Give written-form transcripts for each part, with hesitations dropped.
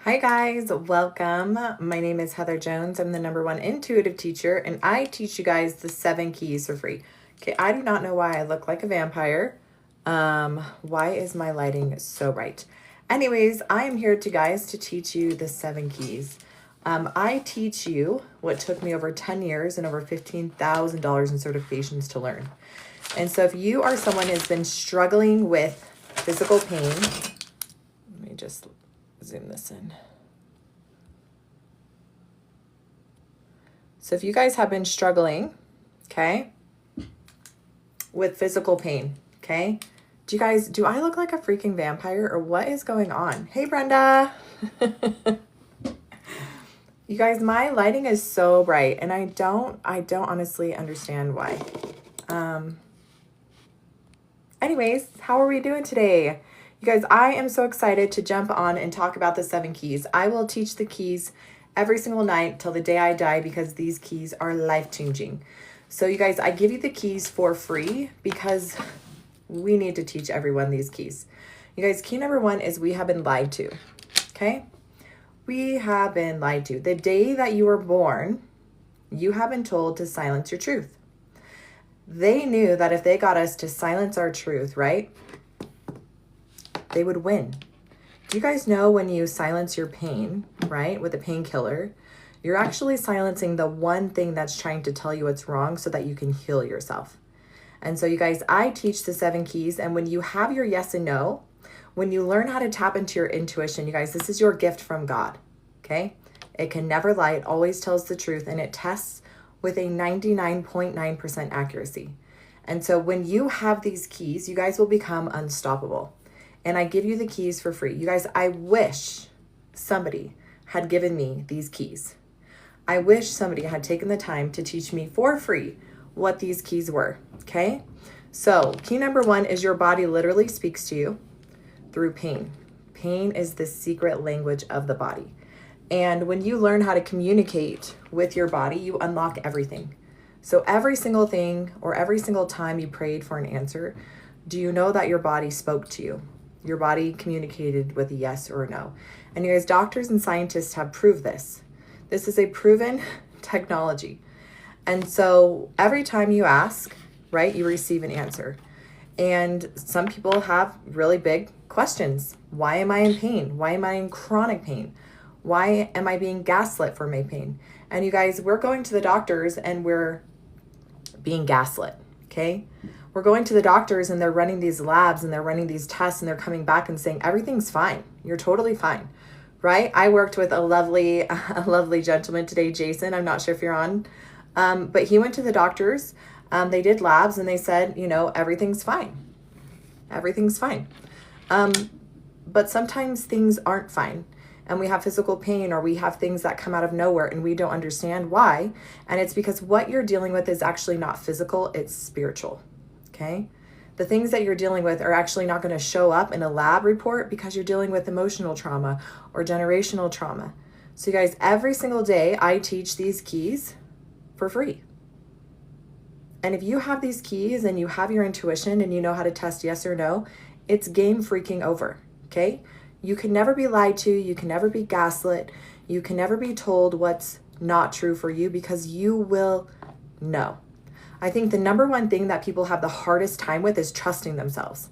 Hi guys, welcome. My name is Heather Jones. I'm the #1 intuitive teacher and I teach you guys the 7 keys for free. Okay, I do not know why I look like a vampire. Why is my lighting so bright? Anyways, I am here to teach you the 7 keys. I teach you what took me over 10 years and over $15,000 in certifications to learn. And so if you are someone who's been struggling with physical pain, let me just zoom this in. So if you guys have been struggling, okay, with physical pain, okay, do I look like a freaking vampire or what is going on? Hey, Brenda. You guys, my lighting is so bright and I don't honestly understand why. Anyways, how are we doing today? You guys, I am so excited to jump on and talk about the 7 keys. I will teach the keys every single night till the day I die because these keys are life-changing. So you guys, I give you the keys for free because we need to teach everyone these keys. You guys, key #1 is we have been lied to, okay? We have been lied to. The day that you were born, you have been told to silence your truth. They knew that if they got us to silence our truth, right, they would win. Do you guys know when you silence your pain, right, with a painkiller, you're actually silencing the one thing that's trying to tell you what's wrong so that you can heal yourself. And so you guys, I teach the 7 keys, and when you have your yes and no, when you learn how to tap into your intuition, you guys, this is your gift from God, okay? It can never lie. It always tells the truth, and it tests with a 99.9% accuracy. And so when you have these keys, you guys will become unstoppable. And I give you the keys for free. You guys, I wish somebody had given me these keys. I wish somebody had taken the time to teach me for free what these keys were, okay? So key #1 is your body literally speaks to you through pain. Pain is the secret language of the body. And when you learn how to communicate with your body, you unlock everything. So every single thing or every single time you prayed for an answer, do you know that your body spoke to you? Your body communicated with a yes or a no. And you guys, doctors and scientists have proved this. This is a proven technology. And so every time you ask, right, you receive an answer. And some people have really big questions. Why am I in pain? Why am I in chronic pain? Why am I being gaslit for my pain? And you guys, we're going to the doctors and we're being gaslit, okay? We're going to the doctors and they're running these labs and they're running these tests and they're coming back and saying, everything's fine. You're totally fine, right? I worked with a lovely gentleman today, Jason. I'm not sure if you're on, but he went to the doctors. They did labs and they said, you know, everything's fine. Everything's fine. But sometimes things aren't fine. And we have physical pain or we have things that come out of nowhere and we don't understand why. And it's because what you're dealing with is actually not physical, it's spiritual, okay? The things that you're dealing with are actually not going to show up in a lab report because you're dealing with emotional trauma or generational trauma. So you guys, every single day I teach these keys for free. And if you have these keys and you have your intuition and you know how to test yes or no, it's game freaking over, okay? You can never be lied to. You can never be gaslit. You can never be told what's not true for you because you will know. I think the #1 thing that people have the hardest time with is trusting themselves.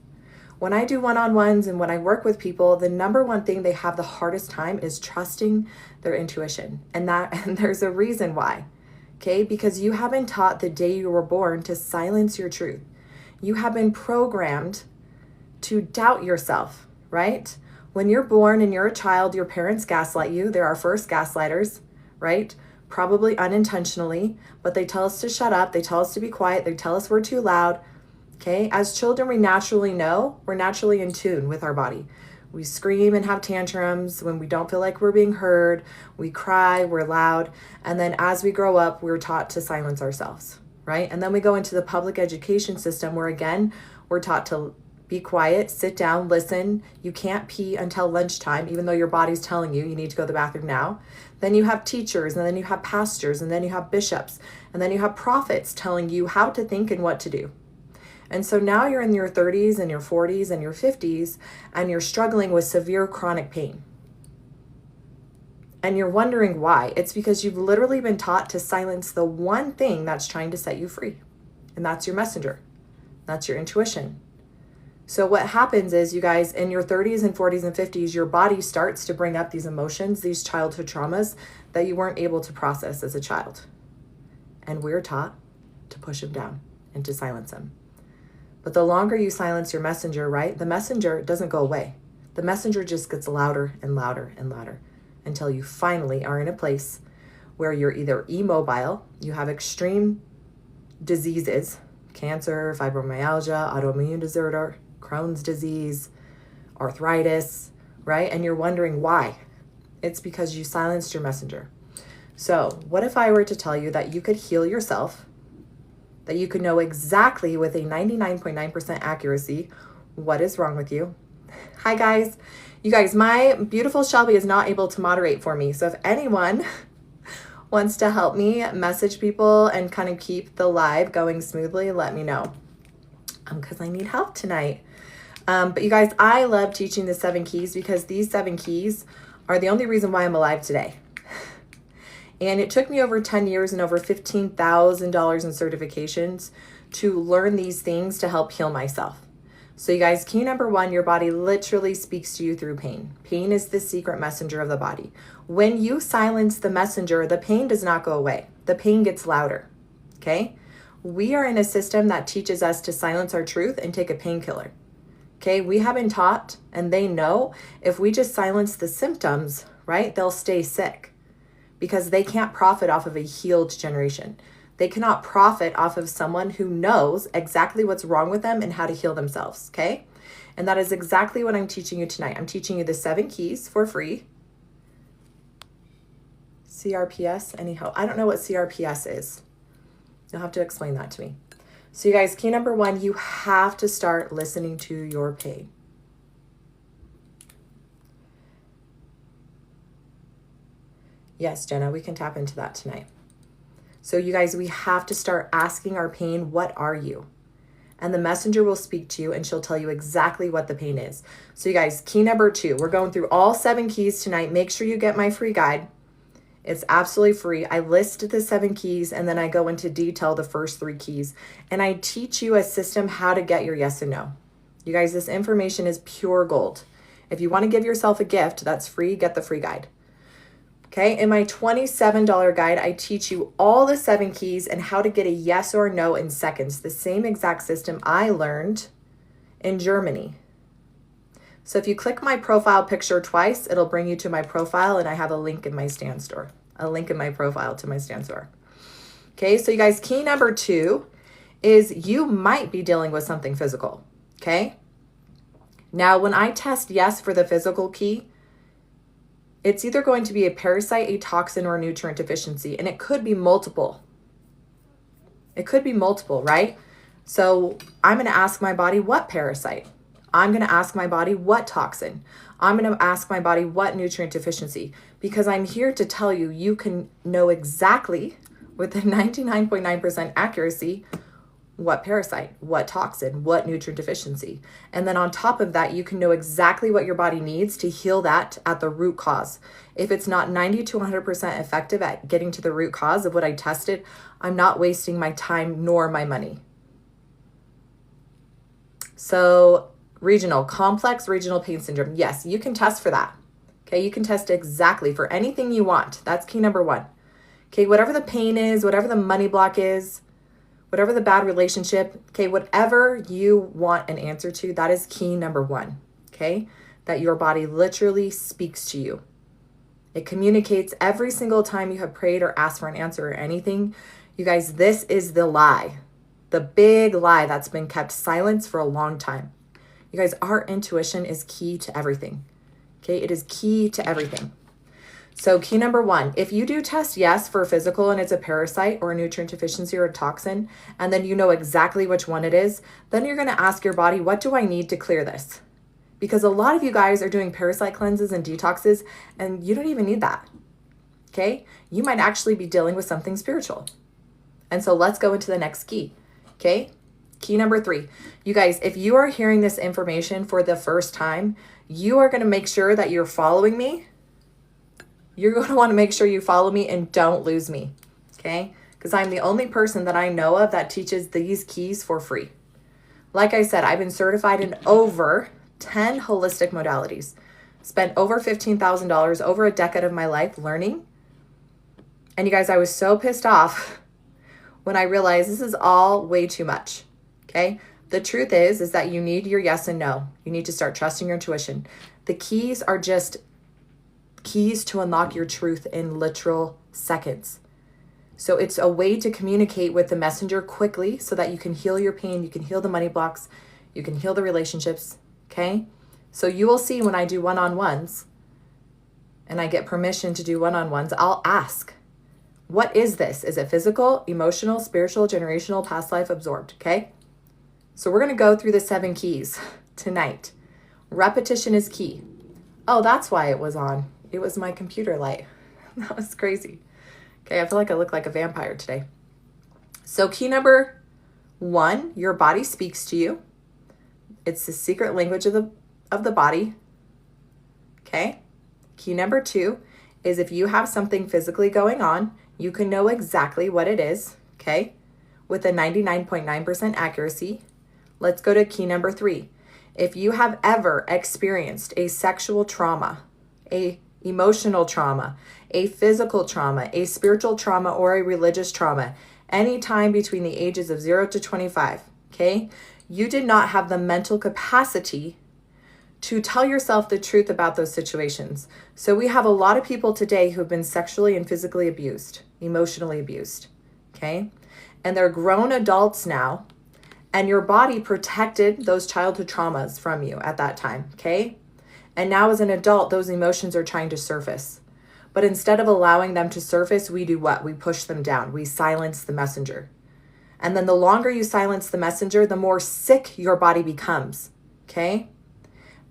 When I do one-on-ones and when I work with people, the #1 thing they have the hardest time is trusting their intuition. And there's a reason why, okay? Because you have been taught the day you were born to silence your truth. You have been programmed to doubt yourself, right? When you're born and you're a child, your parents gaslight you. They're our first gaslighters, right? Probably unintentionally, but they tell us to shut up. They tell us to be quiet. They tell us we're too loud, okay? As children, we naturally know. We're naturally in tune with our body. We scream and have tantrums when we don't feel like we're being heard. We cry, we're loud. And then as we grow up, we're taught to silence ourselves, right? And then we go into the public education system where, again, we're taught to be quiet, sit down, listen. You can't pee until lunchtime, even though your body's telling you need to go to the bathroom now. Then you have teachers, and then you have pastors, and then you have bishops, and then you have prophets telling you how to think and what to do. And so now you're in your 30s and your 40s and your 50s, and you're struggling with severe chronic pain. And you're wondering why. It's because you've literally been taught to silence the one thing that's trying to set you free. And that's your messenger. That's your intuition. So what happens is, you guys, in your 30s and 40s and 50s, your body starts to bring up these emotions, these childhood traumas that you weren't able to process as a child. And we're taught to push them down and to silence them. But the longer you silence your messenger, right, the messenger doesn't go away. The messenger just gets louder and louder and louder until you finally are in a place where you're either immobile, you have extreme diseases, cancer, fibromyalgia, autoimmune disorder, Crohn's disease, arthritis, right? And you're wondering why. It's because you silenced your messenger. So what if I were to tell you that you could heal yourself, that you could know exactly with a 99.9% accuracy what is wrong with you? Hi guys. You guys, my beautiful Shelby is not able to moderate for me. So if anyone wants to help me message people and kind of keep the live going smoothly, let me know. Because I need help tonight. But you guys, I love teaching the 7 keys because these 7 keys are the only reason why I'm alive today. And it took me over 10 years and over $15,000 in certifications to learn these things to help heal myself. So you guys, key number 1, your body literally speaks to you through pain. Pain is the secret messenger of the body. When you silence the messenger, the pain does not go away. The pain gets louder, okay? We are in a system that teaches us to silence our truth and take a painkiller. Okay, we have been taught, and they know, if we just silence the symptoms, right, they'll stay sick because they can't profit off of a healed generation. They cannot profit off of someone who knows exactly what's wrong with them and how to heal themselves, okay? And that is exactly what I'm teaching you tonight. I'm teaching you the 7 keys for free. CRPS, anyhow, I don't know what CRPS is. You'll have to explain that to me. So you guys, key number 1, you have to start listening to your pain. Yes, Jenna, we can tap into that tonight. So you guys, we have to start asking our pain, what are you? And the messenger will speak to you and she'll tell you exactly what the pain is. So you guys, key number 2, we're going through all 7 keys tonight. Make sure you get my free guide. It's absolutely free. I list the 7 keys and then I go into detail the first 3 keys. And I teach you a system how to get your yes and no. You guys, this information is pure gold. If you want to give yourself a gift that's free, get the free guide. Okay, in my $27 guide, I teach you all the 7 keys and how to get a yes or no in seconds. The same exact system I learned in Germany. So if you click my profile picture twice, it'll bring you to my profile, and I have a link in my stand store, a link in my profile to my stand store. Okay, so you guys, key number 2 is you might be dealing with something physical, okay? Now, when I test yes for the physical key, it's either going to be a parasite, a toxin, or a nutrient deficiency, and it could be multiple. It could be multiple, right? So I'm going to ask my body what parasite. I'm going to ask my body what toxin. I'm going to ask my body what nutrient deficiency, because I'm here to tell you, you can know exactly with a 99.9% accuracy what parasite, what toxin, what nutrient deficiency. And then on top of that, you can know exactly what your body needs to heal that at the root cause. If it's not 90 to 100% effective at getting to the root cause of what I tested, I'm not wasting my time nor my money. So complex regional pain syndrome. Yes, you can test for that. Okay, you can test exactly for anything you want. That's key number 1. Okay, whatever the pain is, whatever the money block is, whatever the bad relationship, okay, whatever you want an answer to, that is key number 1, okay? That your body literally speaks to you. It communicates every single time you have prayed or asked for an answer or anything. You guys, this is the lie, the big lie that's been kept silent for a long time. You guys, our intuition is key to everything, okay? It is key to everything. So key number 1, if you do test yes for physical and it's a parasite or a nutrient deficiency or a toxin, and then you know exactly which one it is, then you're going to ask your body, what do I need to clear this? Because a lot of you guys are doing parasite cleanses and detoxes, and you don't even need that, okay? You might actually be dealing with something spiritual. And so let's go into the next key, okay? Key number 3, you guys, if you are hearing this information for the first time, you are going to make sure that you're following me. you're going to want to make sure you follow me and don't lose me, okay? Because I'm the only person that I know of that teaches these keys for free. Like I said, I've been certified in over 10 holistic modalities, spent over $15,000, over a decade of my life learning. And you guys, I was so pissed off when I realized this is all way too much, okay? The truth is that you need your yes and no. You need to start trusting your intuition. The keys are just keys to unlock your truth in literal seconds. So it's a way to communicate with the messenger quickly so that you can heal your pain, you can heal the money blocks, you can heal the relationships, okay? So you will see when I do one-on-ones and I get permission to do one-on-ones, I'll ask, what is this? Is it physical, emotional, spiritual, generational, past life, absorbed, okay? So we're going to go through the 7 keys tonight. Repetition is key. Oh, that's why it was on. It was my computer light. That was crazy. Okay, I feel like I look like a vampire today. So key number 1, your body speaks to you. It's the secret language of the body. Okay? Key number 2 is if you have something physically going on, you can know exactly what it is, okay? With a 99.9% accuracy. Let's go to key number 3. If you have ever experienced a sexual trauma, a emotional trauma, a physical trauma, a spiritual trauma, or a religious trauma, anytime between the ages of 0 to 25, okay? You did not have the mental capacity to tell yourself the truth about those situations. So we have a lot of people today who have been sexually and physically abused, emotionally abused, okay? And they're grown adults now, and your body protected those childhood traumas from you at that time, okay? And now as an adult, those emotions are trying to surface. But instead of allowing them to surface, we do what? We push them down. We silence the messenger. And then the longer you silence the messenger, the more sick your body becomes, okay?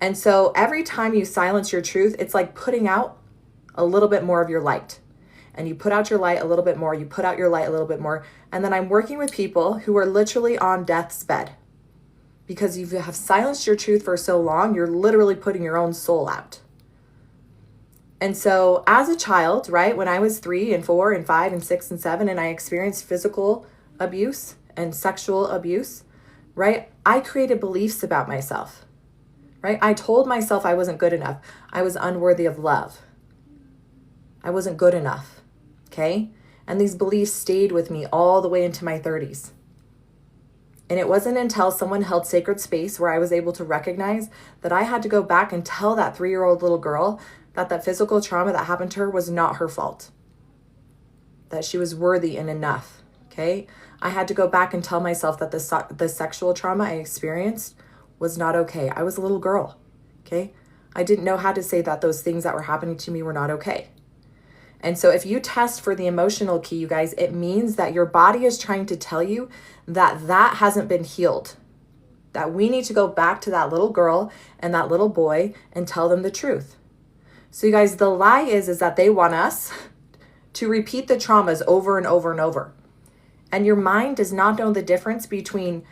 And so every time you silence your truth, it's like putting out a little bit more of your light. And you put out your light a little bit more, you put out your light a little bit more. And then I'm working with people who are literally on death's bed. Because you have silenced your truth for so long, you're literally putting your own soul out. And so as a child, right, when I was 3 and 4 and 5 and 6 and 7, and I experienced physical abuse and sexual abuse, right, I created beliefs about myself, right? I told myself I wasn't good enough. I was unworthy of love. I wasn't good enough, okay? And these beliefs stayed with me all the way into my 30s. And it wasn't until someone held sacred space where I was able to recognize that I had to go back and tell that 3-year-old little girl that that physical trauma that happened to her was not her fault. That she was worthy and enough, okay? I had to go back and tell myself that the sexual trauma I experienced was not okay. I was a little girl, okay? I didn't know how to say that those things that were happening to me were not okay. And so if you test for the emotional key, you guys, it means that your body is trying to tell you that that hasn't been healed. That we need to go back to that little girl and that little boy and tell them the truth. So you guys, the lie is that they want us to repeat the traumas over and over and over. And your mind does not know the difference between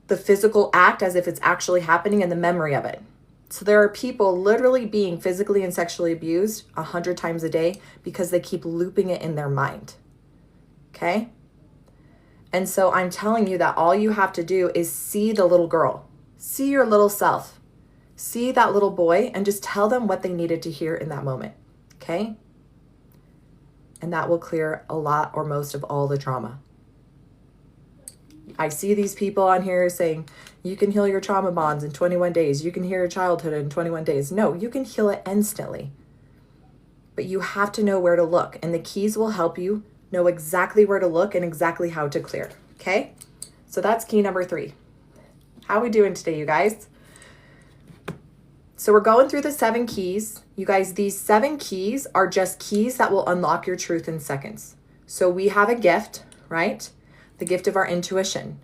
the physical act as if it's actually happening and the memory of it. So there are people literally being physically and sexually abused 100 times a day because they keep looping it in their mind. Okay? And so I'm telling you that all you have to do is see the little girl, see your little self, see that little boy, and just tell them what they needed to hear in that moment. Okay? And that will clear a lot or most of all the trauma. I see these people on here saying, you can heal your trauma bonds in 21 days. You can heal your childhood in 21 days. No, you can heal it instantly. But you have to know where to look. And the keys will help you know exactly where to look and exactly how to clear. Okay? So that's key number 3. How are we doing today, you guys? So we're going through the 7 keys. You guys, these 7 keys are just keys that will unlock your truth in seconds. So we have a gift, right? The gift of our intuition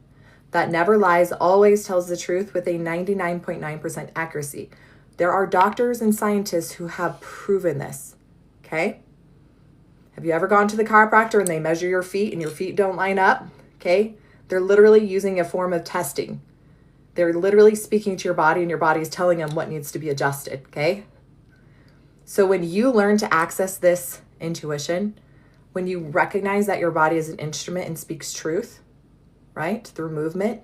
that never lies, always tells the truth with a 99.9% accuracy. There are doctors and scientists who have proven this, okay? Have you ever gone to the chiropractor and they measure your feet and your feet don't line up, okay? They're literally using a form of testing. They're literally speaking to your body and your body is telling them what needs to be adjusted, okay? So when you learn to access this intuition, when you recognize that your body is an instrument and speaks truth, right, through movement,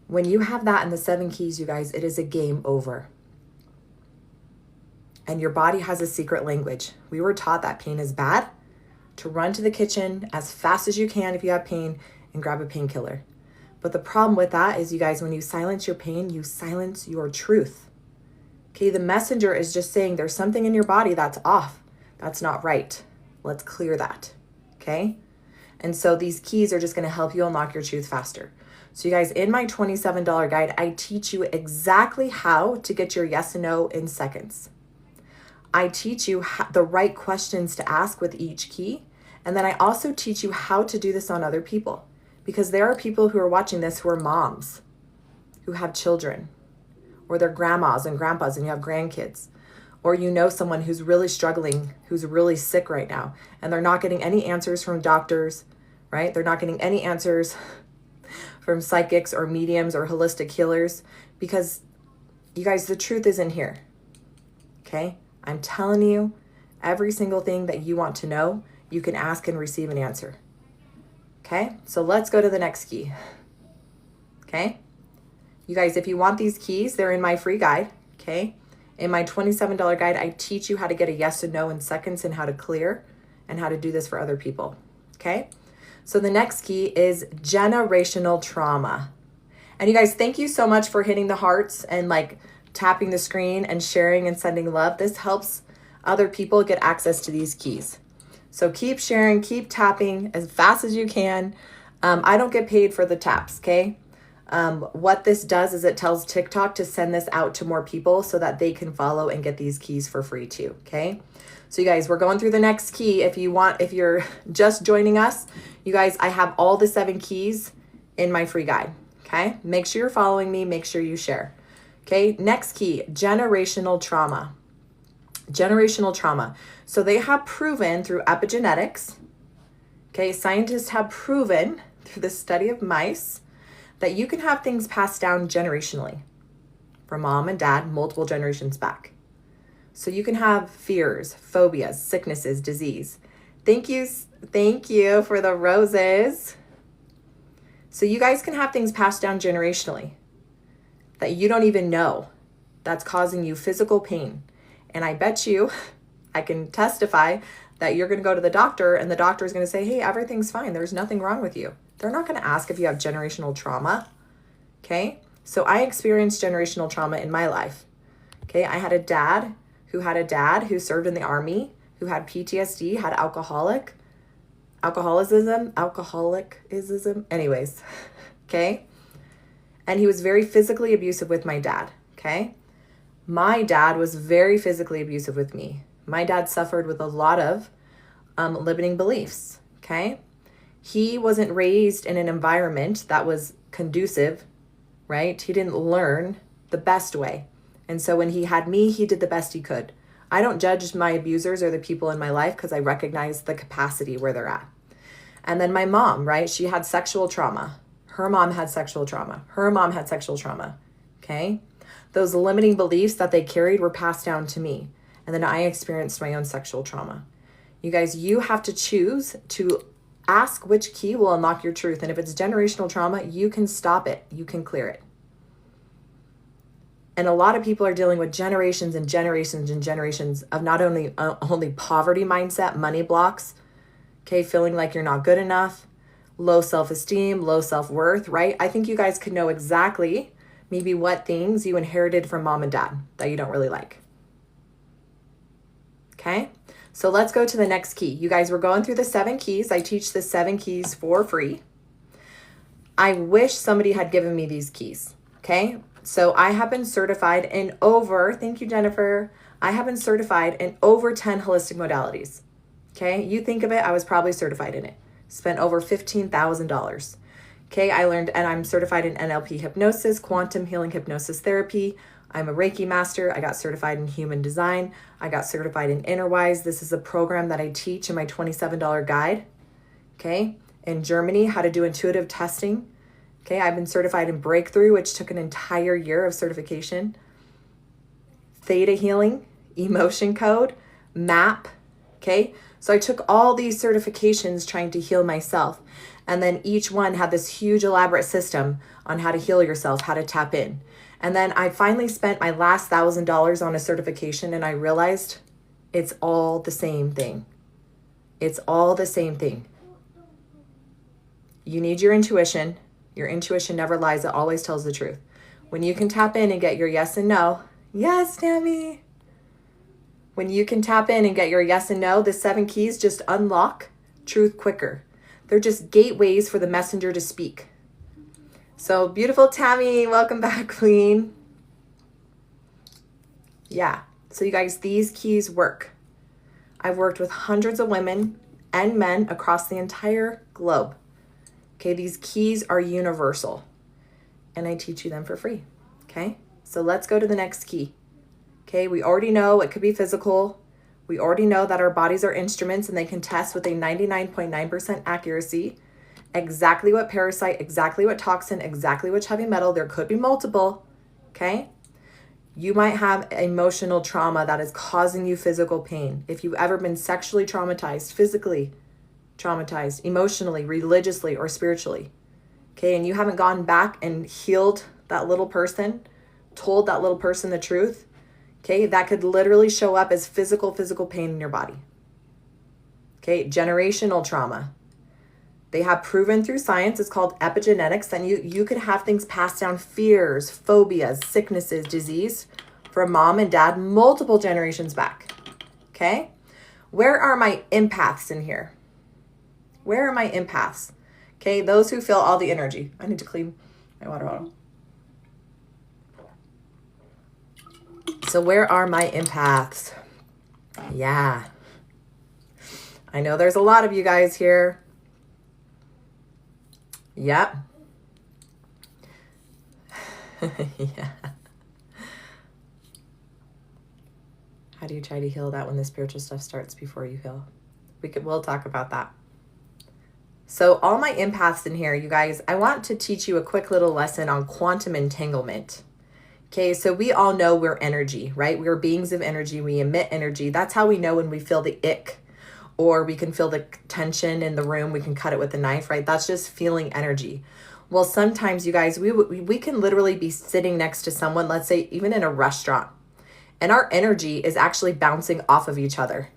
when you have that in the 7 keys, you guys, it is a game over. And your body has a secret language. We were taught that pain is bad, to run to the kitchen as fast as you can if you have pain and grab a painkiller. But the problem with that is, you guys, when you silence your pain, you silence your truth. Okay, the messenger is just saying there's something in your body that's off. That's not right. Let's clear that. Okay? And so these keys are just going to help you unlock your truth faster. So you guys, in my $27 guide, I teach you exactly how to get your yes and no in seconds. I teach you the right questions to ask with each key. And then I also teach you how to do this on other people. Because there are people who are watching this who are moms, who have children, or they're grandmas and grandpas and you have grandkids. Or you know someone who's really struggling, who's really sick right now, and they're not getting any answers from doctors, right? They're not getting any answers from psychics or mediums or holistic healers, because you guys, the truth is in here. Okay? I'm telling you, every single thing that you want to know, you can ask and receive an answer. Okay? So let's go to the next key. Okay? You guys, if you want these keys, they're in my free guide. Okay? In my $27 guide, I teach you how to get a yes and no in seconds and how to clear and how to do this for other people. Okay? So the next key is generational trauma. And you guys, thank you so much for hitting the hearts and like tapping the screen and sharing and sending love. This helps other people get access to these keys. So keep sharing, keep tapping as fast as you can. I don't get paid for the taps, okay? What this does is it tells TikTok to send this out to more people so that they can follow and get these keys for free too, okay? So you guys, we're going through the next key. If you're just joining us, you guys, I have all the 7 keys in my free guide, okay? Make sure you're following me, make sure you share. Okay, next key, generational trauma. Generational trauma. So they have proven through epigenetics, okay, scientists have proven through the study of mice that you can have things passed down generationally from mom and dad, multiple generations back. So you can have fears, phobias, sicknesses, disease. Thank you for the roses. So you guys can have things passed down generationally that you don't even know that's causing you physical pain. And I bet you, I can testify that you're going to go to the doctor and the doctor is going to say, hey, everything's fine. There's nothing wrong with you. They're not going to ask if you have generational trauma. Okay. So I experienced generational trauma in my life. Okay. I had a dad who served in the army, who had PTSD, had alcoholicism. Anyways. Okay. And he was very physically abusive with my dad, okay? My dad was very physically abusive with me. My dad suffered with a lot of limiting beliefs, okay? He wasn't raised in an environment that was conducive, right? He didn't learn the best way. And so when he had me, he did the best he could. I don't judge my abusers or the people in my life because I recognize the capacity where they're at. And then my mom, right? She had sexual trauma. Her mom had sexual trauma. Her mom had sexual trauma, okay? Those limiting beliefs that they carried were passed down to me. And then I experienced my own sexual trauma. You guys, you have to choose to ask which key will unlock your truth. And if it's generational trauma, you can stop it. You can clear it. And a lot of people are dealing with generations and generations and generations of not only poverty mindset, money blocks, okay, feeling like you're not good enough, low self-esteem, low self-worth, right? I think you guys could know exactly maybe what things you inherited from mom and dad that you don't really like. Okay? So let's go to the next key. You guys, we're going through the 7 keys. I teach the 7 keys for free. I wish somebody had given me these keys. Okay? So I have been certified in thank you, Jennifer. I have been certified in over 10 holistic modalities. Okay? You think of it, I was probably certified in it. Spent over $15,000. Okay, I learned, and I'm certified in NLP hypnosis, quantum healing hypnosis therapy. I'm a Reiki master. I got certified in human design. I got certified in Innerwise. This is a program that I teach in my $27 guide. Okay, in Germany, how to do intuitive testing. Okay, I've been certified in Breakthrough, which took an entire year of certification. Theta healing, emotion code, map, okay? So I took all these certifications trying to heal myself. And then each one had this huge elaborate system on how to heal yourself, how to tap in. And then I finally spent my last $1,000 on a certification and I realized it's all the same thing. It's all the same thing. You need your intuition. Your intuition never lies. It always tells the truth. When you can tap in and get your yes and no, yes, Tammy. When you can tap in and get your yes and no, the 7 keys just unlock truth quicker. They're just gateways for the messenger to speak. So beautiful Tammy, welcome back, Queen. Yeah, so you guys, these keys work. I've worked with hundreds of women and men across the entire globe. Okay, these keys are universal and I teach you them for free. Okay, so let's go to the next key. Okay, we already know it could be physical. We already know that our bodies are instruments and they can test with a 99.9% accuracy exactly what parasite, exactly what toxin, exactly which heavy metal. There could be multiple, okay? You might have emotional trauma that is causing you physical pain. If you've ever been sexually traumatized, physically traumatized, emotionally, religiously, or spiritually, okay, and you haven't gone back and healed that little person, told that little person the truth, okay, that could literally show up as physical pain in your body. Okay, generational trauma. They have proven through science, it's called epigenetics, and you could have things passed down, fears, phobias, sicknesses, disease from mom and dad multiple generations back. Okay? Where are my empaths in here? Where are my empaths? Okay, those who feel all the energy. I need to clean my water bottle. So where are my empaths? Yeah. I know there's a lot of you guys here. Yep. Yeah. How do you try to heal that when the spiritual stuff starts before you heal? We'll talk about that. So all my empaths in here, you guys, I want to teach you a quick little lesson on quantum entanglement. Okay, so we all know we're energy, right? We're beings of energy. We emit energy. That's how we know when we feel the ick, or we can feel the tension in the room. We can cut it with a knife, right? That's just feeling energy. Well, sometimes, you guys, we can literally be sitting next to someone, let's say even in a restaurant, and our energy is actually bouncing off of each other.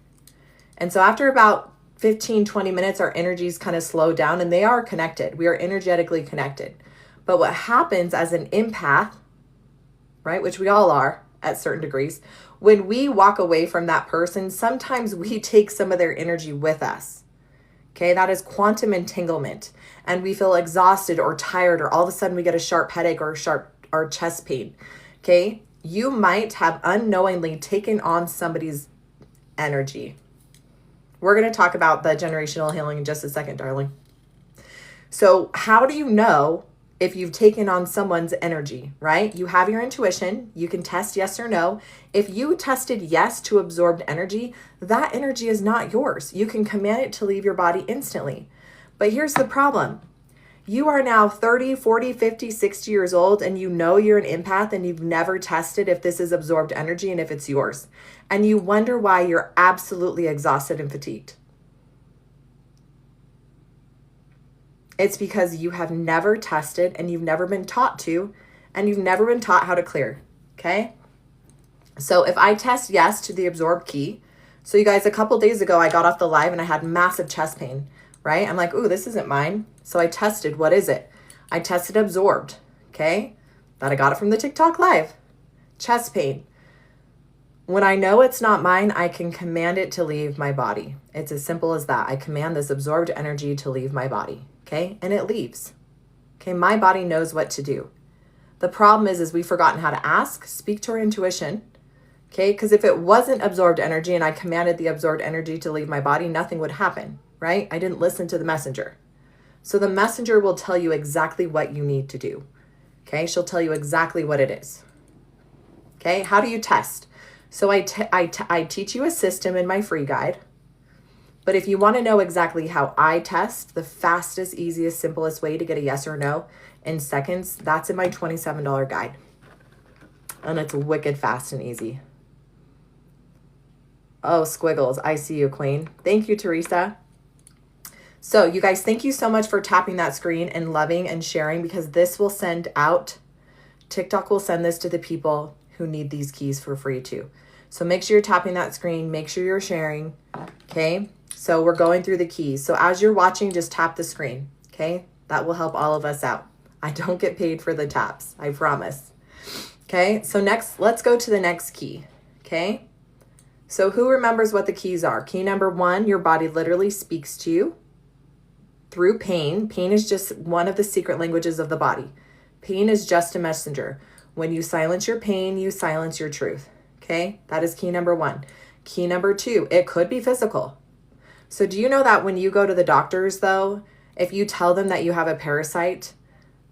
And so after about 15, 20 minutes, our energies kind of slow down and they are connected. We are energetically connected. But what happens as an empath, right, which we all are at certain degrees, when we walk away from that person, sometimes we take some of their energy with us. Okay, that is quantum entanglement. And we feel exhausted or tired, or all of a sudden we get a sharp headache or chest pain. Okay, you might have unknowingly taken on somebody's energy. We're going to talk about the generational healing in just a second, darling. So how do you know if you've taken on someone's energy, right? You have your intuition. You can test yes or no. If you tested yes to absorbed energy, that energy is not yours. You can command it to leave your body instantly. But here's the problem. You are now 30, 40, 50, 60 years old, and you know you're an empath and you've never tested if this is absorbed energy and if it's yours. And you wonder why you're absolutely exhausted and fatigued. It's because you have never tested and you've never been taught to, and you've never been taught how to clear, okay? So if I test yes to the absorbed key, so you guys, a couple days ago, I got off the live and I had massive chest pain, right? I'm like, ooh, this isn't mine. So I tested, what is it? I tested absorbed, okay? That I got it from the TikTok live. Chest pain. When I know it's not mine, I can command it to leave my body. It's as simple as that. I command this absorbed energy to leave my body. Okay, and it leaves. Okay, my body knows what to do. The problem is we've forgotten how to ask, speak to our intuition. Okay, because if it wasn't absorbed energy and I commanded the absorbed energy to leave my body, nothing would happen, right? I didn't listen to the messenger. So the messenger will tell you exactly what you need to do. Okay, she'll tell you exactly what it is. Okay, how do you test? So I teach you a system in my free guide. But if you want to know exactly how I test, the fastest, easiest, simplest way to get a yes or no in seconds, that's in my $27 guide. And it's wicked fast and easy. Oh, squiggles. I see you, Queen. Thank you, Teresa. So you guys, thank you so much for tapping that screen and loving and sharing, because this will send out, TikTok will send this to the people who need these keys for free too. So make sure you're tapping that screen. Make sure you're sharing. Okay. So we're going through the keys. So as you're watching, just tap the screen. Okay. That will help all of us out. I don't get paid for the taps. I promise. Okay. So next, let's go to the next key. Okay. So who remembers what the keys are? Key number 1, your body literally speaks to you through pain. Pain is just one of the secret languages of the body. Pain is just a messenger. When you silence your pain, you silence your truth. Okay, that is key number 1. Key number 2, it could be physical. So do you know that when you go to the doctors though, if you tell them that you have a parasite,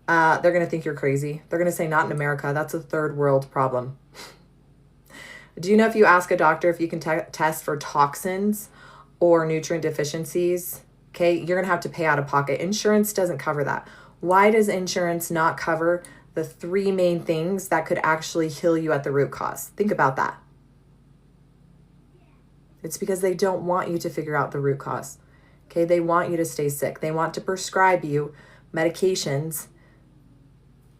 they're going to think you're crazy. They're going to say, not in America. That's a third world problem. Do you know if you ask a doctor if you can test for toxins or nutrient deficiencies, okay, you're going to have to pay out of pocket. Insurance doesn't cover that. Why does insurance not cover the 3 main things that could actually heal you at the root cause? Think about that. It's because they don't want you to figure out the root cause. Okay, they want you to stay sick. They want to prescribe you medications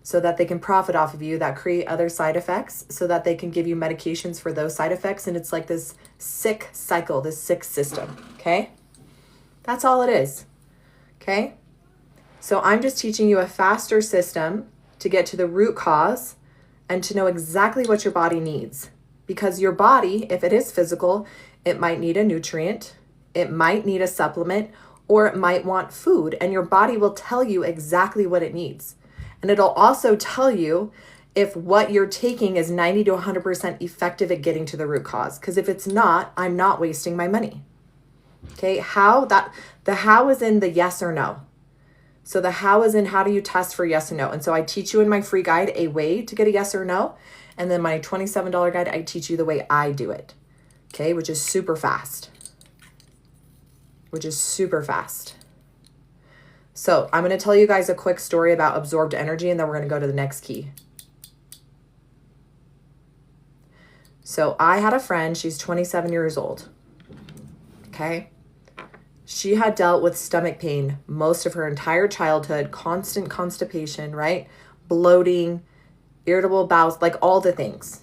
so that they can profit off of you, that create other side effects, so that they can give you medications for those side effects. And it's like this sick cycle, this sick system. Okay, that's all it is. Okay, so I'm just teaching you a faster system to get to the root cause and to know exactly what your body needs. Because your body, if it is physical, it might need a nutrient, it might need a supplement, or it might want food, and your body will tell you exactly what it needs. And it'll also tell you if what you're taking is 90 to 100% effective at getting to the root cause. Because if it's not, I'm not wasting my money. Okay, the how is in the yes or no. So the how is in how do you test for yes or no. And so I teach you in my free guide a way to get a yes or no. And then my $27 guide, I teach you the way I do it. Okay, which is super fast. So I'm going to tell you guys a quick story about absorbed energy, and then we're going to go to the next key. So I had a friend, she's 27 years old. Okay. She had dealt with stomach pain most of her entire childhood, constant constipation, right? Bloating, irritable bowels, like all the things.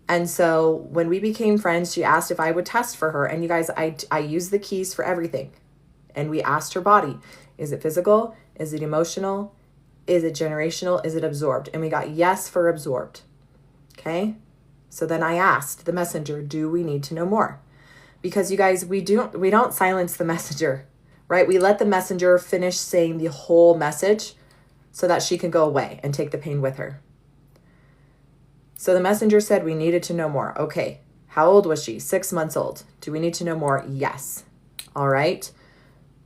And so when we became friends, she asked if I would test for her. And you guys, I use the keys for everything. And we asked her body, is it physical? Is it emotional? Is it generational? Is it absorbed? And we got yes for absorbed. Okay. So then I asked the messenger, do we need to know more? Because you guys, we don't silence the messenger, right? We let the messenger finish saying the whole message so that she can go away and take the pain with her. So the messenger said we needed to know more. Okay. How old was she? 6 months old. Do we need to know more? Yes. All right.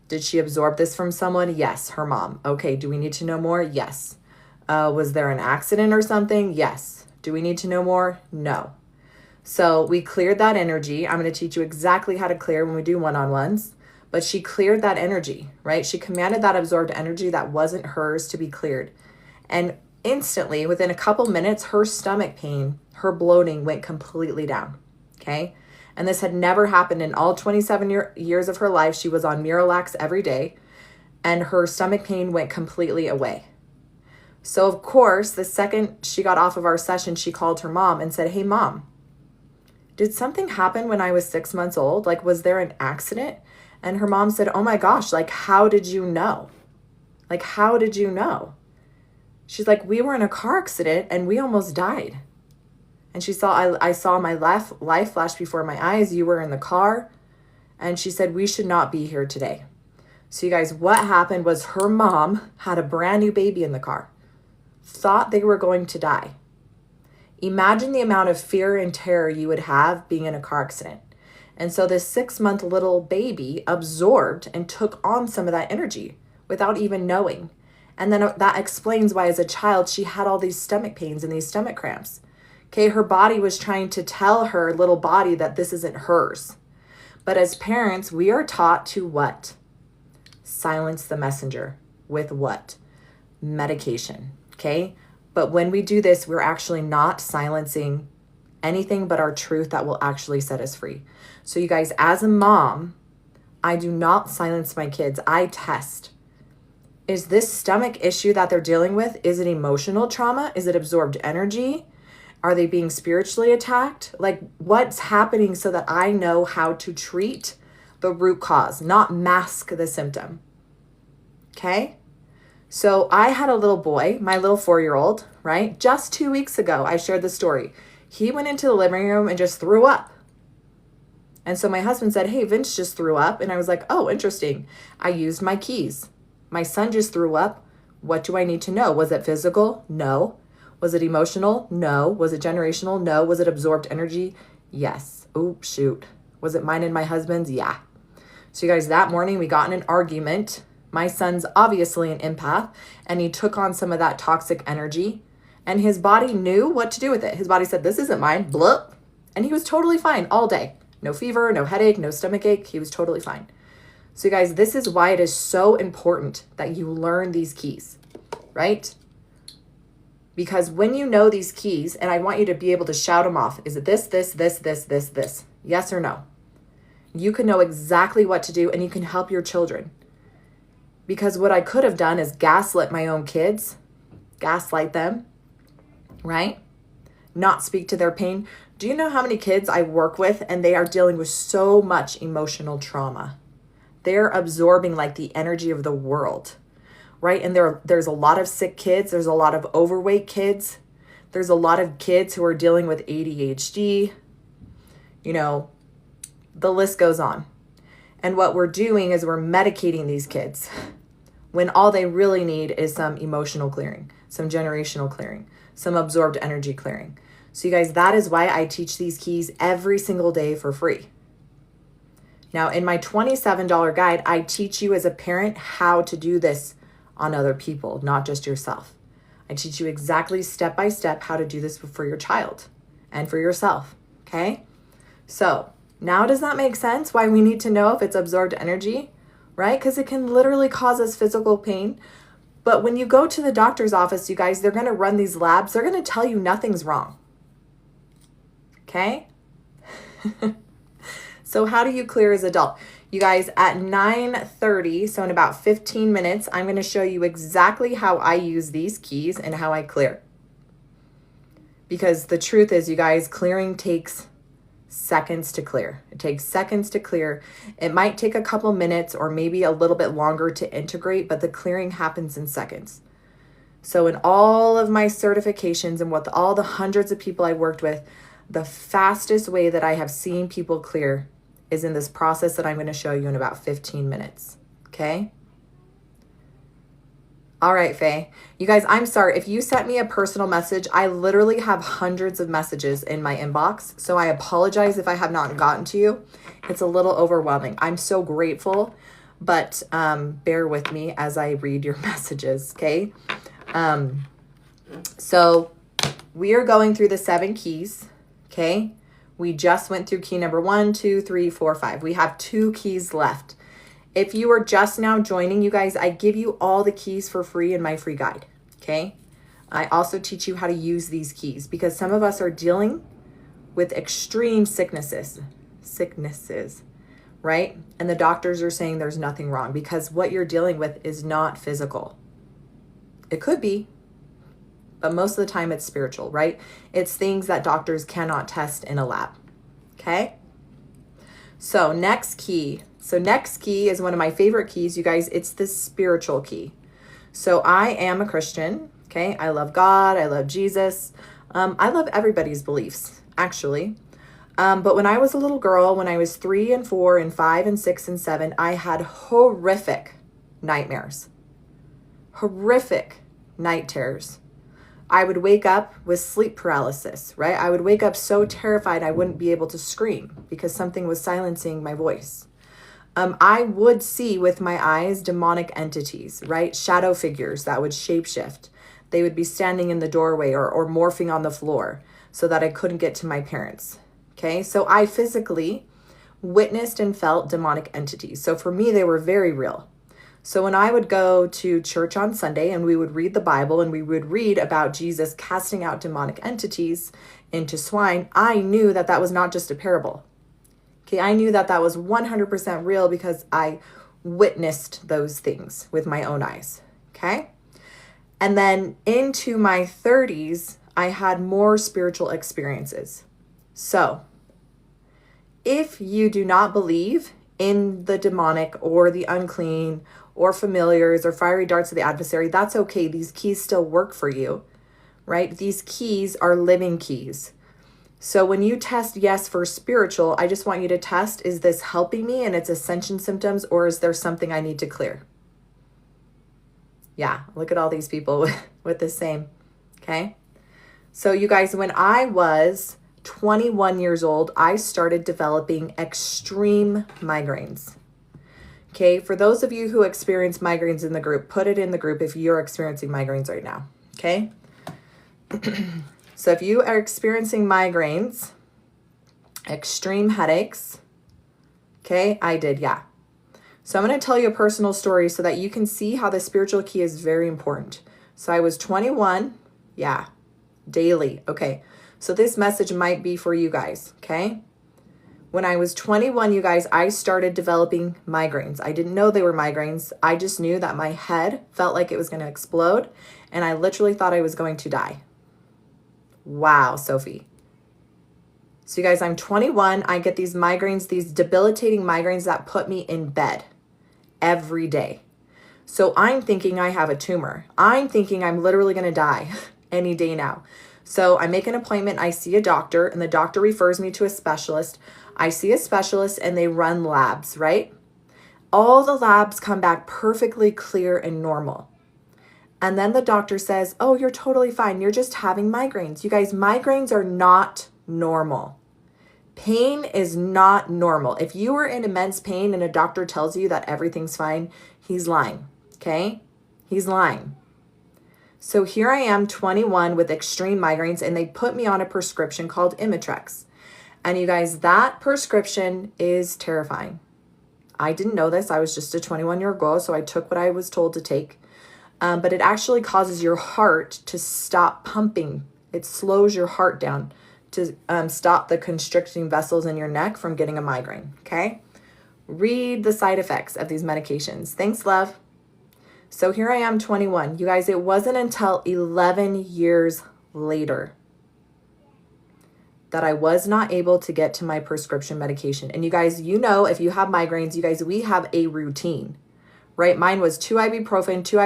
Did she absorb this from someone? Yes. Her mom. Okay. Do we need to know more? Yes. Was there an accident or something? Yes. Do we need to know more? No. So we cleared that energy. I'm going to teach you exactly how to clear when we do one-on-ones, but she cleared that energy, right? She commanded that absorbed energy that wasn't hers to be cleared. And instantly, within a couple minutes, her stomach pain, her bloating went completely down. Okay. And this had never happened in all 27 years of her life. She was on Miralax every day, and her stomach pain went completely away. So of course, the second she got off of our session, she called her mom and said, hey mom, did something happen when I was 6 months old? Like, was there an accident? And her mom said, oh my gosh, like, how did you know? Like, how did you know? She's like, we were in a car accident and we almost died. And she saw, I saw my life flash before my eyes. You were in the car. And she said, we should not be here today. So you guys, what happened was her mom had a brand new baby in the car, thought they were going to die. Imagine the amount of fear and terror you would have being in a car accident. And so this 6-month little baby absorbed and took on some of that energy without even knowing. And then that explains why as a child, she had all these stomach pains and these stomach cramps. Okay, her body was trying to tell her little body that this isn't hers. But as parents, we are taught to what? Silence the messenger with what? Medication, okay? But when we do this, we're actually not silencing anything but our truth that will actually set us free. So you guys, as a mom, I do not silence my kids. I test. Is this stomach issue that they're dealing with, is it emotional trauma? Is it absorbed energy? Are they being spiritually attacked? Like, what's happening, so that I know how to treat the root cause, not mask the symptom. Okay? So I had a little boy, my little 4-year-old, right? Just 2 weeks ago, I shared the story. He went into the living room and just threw up. And so my husband said, hey, Vince just threw up. And I was like, oh, interesting. I used my keys. My son just threw up. What do I need to know? Was it physical? No. Was it emotional? No. Was it generational? No. Was it absorbed energy? Yes. Oh, shoot. Was it mine and my husband's? Yeah. So you guys, that morning we got in an argument. My son's obviously an empath, and he took on some of that toxic energy, and his body knew what to do with it. His body said, this isn't mine. Blup. And he was totally fine all day. No fever, no headache, no stomach ache. He was totally fine. So you guys, this is why it is so important that you learn these keys, right? Because when you know these keys, and I want you to be able to shout them off. Is it this, this, this, this, this, this? Yes or no? You can know exactly what to do, and you can help your children. Because what I could have done is gaslit my own kids, gaslight them, right? Not speak to their pain. Do you know how many kids I work with, and they are dealing with so much emotional trauma? They're absorbing like the energy of the world, right? And there's a lot of sick kids. There's a lot of overweight kids. There's a lot of kids who are dealing with ADHD. You know, the list goes on. And what we're doing is we're medicating these kids when all they really need is some emotional clearing, some generational clearing, some absorbed energy clearing. So you guys, that is why I teach these keys every single day for free. Now, in my $27 guide, I teach you as a parent how to do this on other people, not just yourself. I teach you exactly step by step how to do this for your child and for yourself, okay? So now does that make sense why we need to know if it's absorbed energy, right? Because it can literally cause us physical pain. But when you go to the doctor's office, you guys, they're going to run these labs. They're going to tell you nothing's wrong, okay? So how do you clear as adult? You guys, at 9:30, so in about 15 minutes, I'm going to show you exactly how I use these keys and how I clear. Because the truth is, you guys, clearing takes seconds to clear. It takes seconds to clear. It might take a couple minutes or maybe a little bit longer to integrate, but the clearing happens in seconds. So in all of my certifications and with all the hundreds of people I worked with, the fastest way that I have seen people clear is in this process that I'm going to show you in about 15 minutes. Okay? All right, Faye. You guys, I'm sorry. If you sent me a personal message, I literally have hundreds of messages in my inbox. So I apologize if I have not gotten to you. It's a little overwhelming. I'm so grateful, but bear with me as I read your messages, okay? So we are going through the 7 keys, okay? We just went through key number 1, 2, 3, 4, 5. We have 2 keys left. If you are just now joining, you guys, I give you all the keys for free in my free guide, okay? I also teach you how to use these keys because some of us are dealing with extreme sicknesses, right? And the doctors are saying there's nothing wrong because what you're dealing with is not physical. It could be, but most of the time it's spiritual, right? It's things that doctors cannot test in a lab, okay? So next key. So next key is one of my favorite keys, you guys. It's the spiritual key. So I am a Christian, okay? I love God. I love Jesus. I love everybody's beliefs, actually. But when I was a little girl, when I was 3 and 4 and 5 and 6 and 7, I had horrific nightmares, horrific night terrors. I would wake up with sleep paralysis, right? I would wake up so terrified I wouldn't be able to scream because something was silencing my voice. I would see with my eyes demonic entities, right? Shadow figures that would shapeshift. They would be standing in the doorway or morphing on the floor so that I couldn't get to my parents, okay? So I physically witnessed and felt demonic entities. So for me, they were very real. So when I would go to church on Sunday and we would read the Bible and we would read about Jesus casting out demonic entities into swine, I knew that that was not just a parable. Okay, I knew that that was 100% real because I witnessed those things with my own eyes. Okay? And then into my 30s, I had more spiritual experiences. So, if you do not believe in the demonic or the unclean or familiars or fiery darts of the adversary, that's okay. These keys still work for you, right? These keys are living keys. So when you test yes for spiritual, I just want you to test, is this helping me in its ascension symptoms, or is there something I need to clear? Yeah, look at all these people with the same, okay? So you guys, when I was 21 years old, I started developing extreme migraines. Okay, for those of you who experience migraines in the group, put it in the group if you're experiencing migraines right now, okay? So if you are experiencing migraines, extreme headaches, okay, I did, yeah. So I'm going to tell you a personal story so that you can see how the spiritual key is very important. So I was 21, yeah, daily, okay. So this message might be for you guys, okay? When I was 21, you guys, I started developing migraines. I didn't know they were migraines. I just knew that my head felt like it was going to explode, and I literally thought I was going to die. Wow, Sophie. So you guys, I'm 21. I get these migraines, these debilitating migraines that put me in bed every day. So I'm thinking I have a tumor. I'm thinking I'm literally going to die any day now. So I make an appointment. I see a doctor, and the doctor refers me to a specialist. I see a specialist, and they run labs, right? All the labs come back perfectly clear and normal. And then the doctor says, oh, you're totally fine. You're just having migraines. You guys, migraines are not normal. Pain is not normal. If you are in immense pain and a doctor tells you that everything's fine, he's lying, okay? He's lying. So here I am, 21, with extreme migraines, and they put me on a prescription called Imitrex. And you guys, that prescription is terrifying. I didn't know this. I was just a 21-year-old girl, so I took what I was told to take. But it actually causes your heart to stop pumping. It slows your heart down to stop the constricting vessels in your neck from getting a migraine, okay? Read the side effects of these medications. Thanks, love. So here I am, 21. You guys, it wasn't until 11 years later that I was not able to get to my prescription medication. And you guys, you know, if you have migraines, you guys, we have a routine, right? Mine was 2 ibuprofen, 2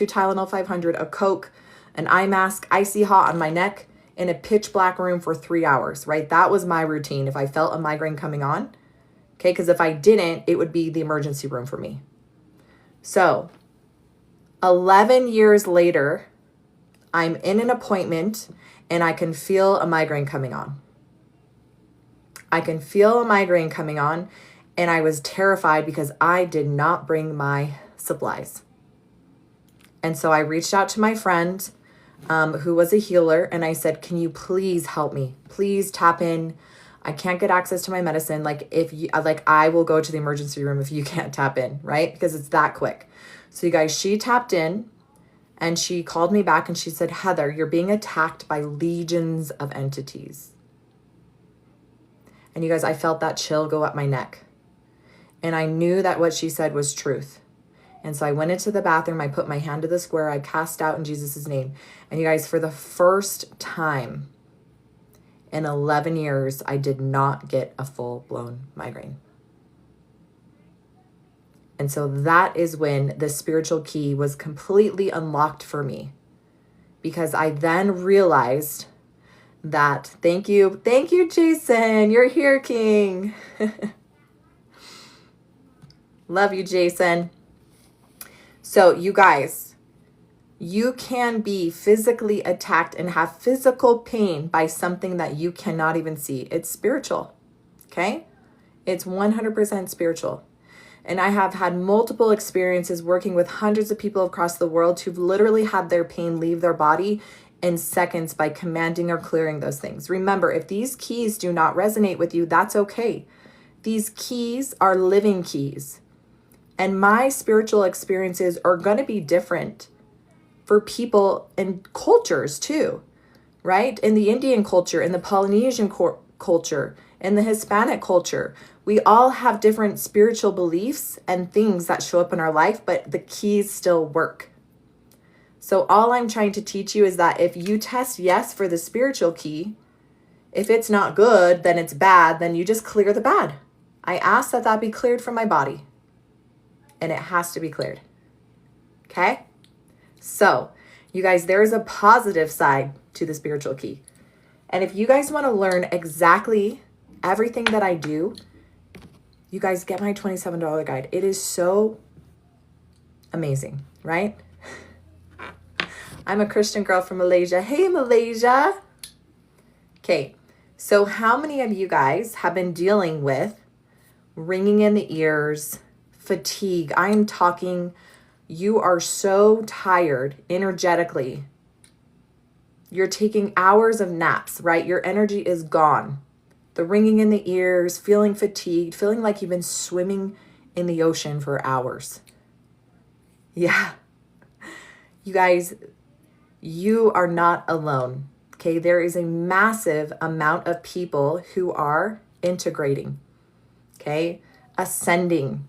Tylenol 500, a Coke, an eye mask, icy hot on my neck, in a pitch black room for 3 hours, right? That was my routine if I felt a migraine coming on, okay? Because if I didn't, it would be the emergency room for me. So 11 years later, I'm in an appointment and I can feel a migraine coming on. I can feel a migraine coming on, and I was terrified because I did not bring my supplies. And so I reached out to my friend who was a healer, and I said, can you please help me? Please tap in. I can't get access to my medicine. Like, if you, like, I will go to the emergency room if you can't tap in, right? Because it's that quick. So you guys, she tapped in, and she called me back and she said, Heather, you're being attacked by legions of entities. And you guys, I felt that chill go up my neck. And I knew that what she said was truth. And so I went into the bathroom, I put my hand to the square, I cast out in Jesus' name. And you guys, for the first time in 11 years, I did not get a full-blown migraine. And so that is when the spiritual key was completely unlocked for me, because I then realized that, thank you, Jason, you're here, King. Love you, Jason. So you guys, you can be physically attacked and have physical pain by something that you cannot even see. It's spiritual, okay? It's 100% spiritual. And I have had multiple experiences working with hundreds of people across the world who've literally had their pain leave their body in seconds by commanding or clearing those things. Remember, if these keys do not resonate with you, that's okay. These keys are living keys. And my spiritual experiences are going to be different for people and cultures too, right? In the Indian culture, in the Polynesian culture, in the Hispanic culture, we all have different spiritual beliefs and things that show up in our life, but the keys still work. So all I'm trying to teach you is that if you test yes for the spiritual key, if it's not good, then it's bad, then you just clear the bad. I ask that that be cleared from my body, and it has to be cleared. Okay? So, you guys, there is a positive side to the spiritual key. And if you guys want to learn exactly everything that I do, you guys get my $27 guide. It is so amazing, right? I'm a Christian girl from Malaysia. Hey, Malaysia. Okay, so how many of you guys have been dealing with ringing in the ears, fatigue? I'm talking, you are so tired energetically. You're taking hours of naps, right? Your energy is gone. The ringing in the ears, feeling fatigued, feeling like you've been swimming in the ocean for hours. Yeah. You guys, you are not alone. Okay, there is a massive amount of people who are integrating, okay, ascending.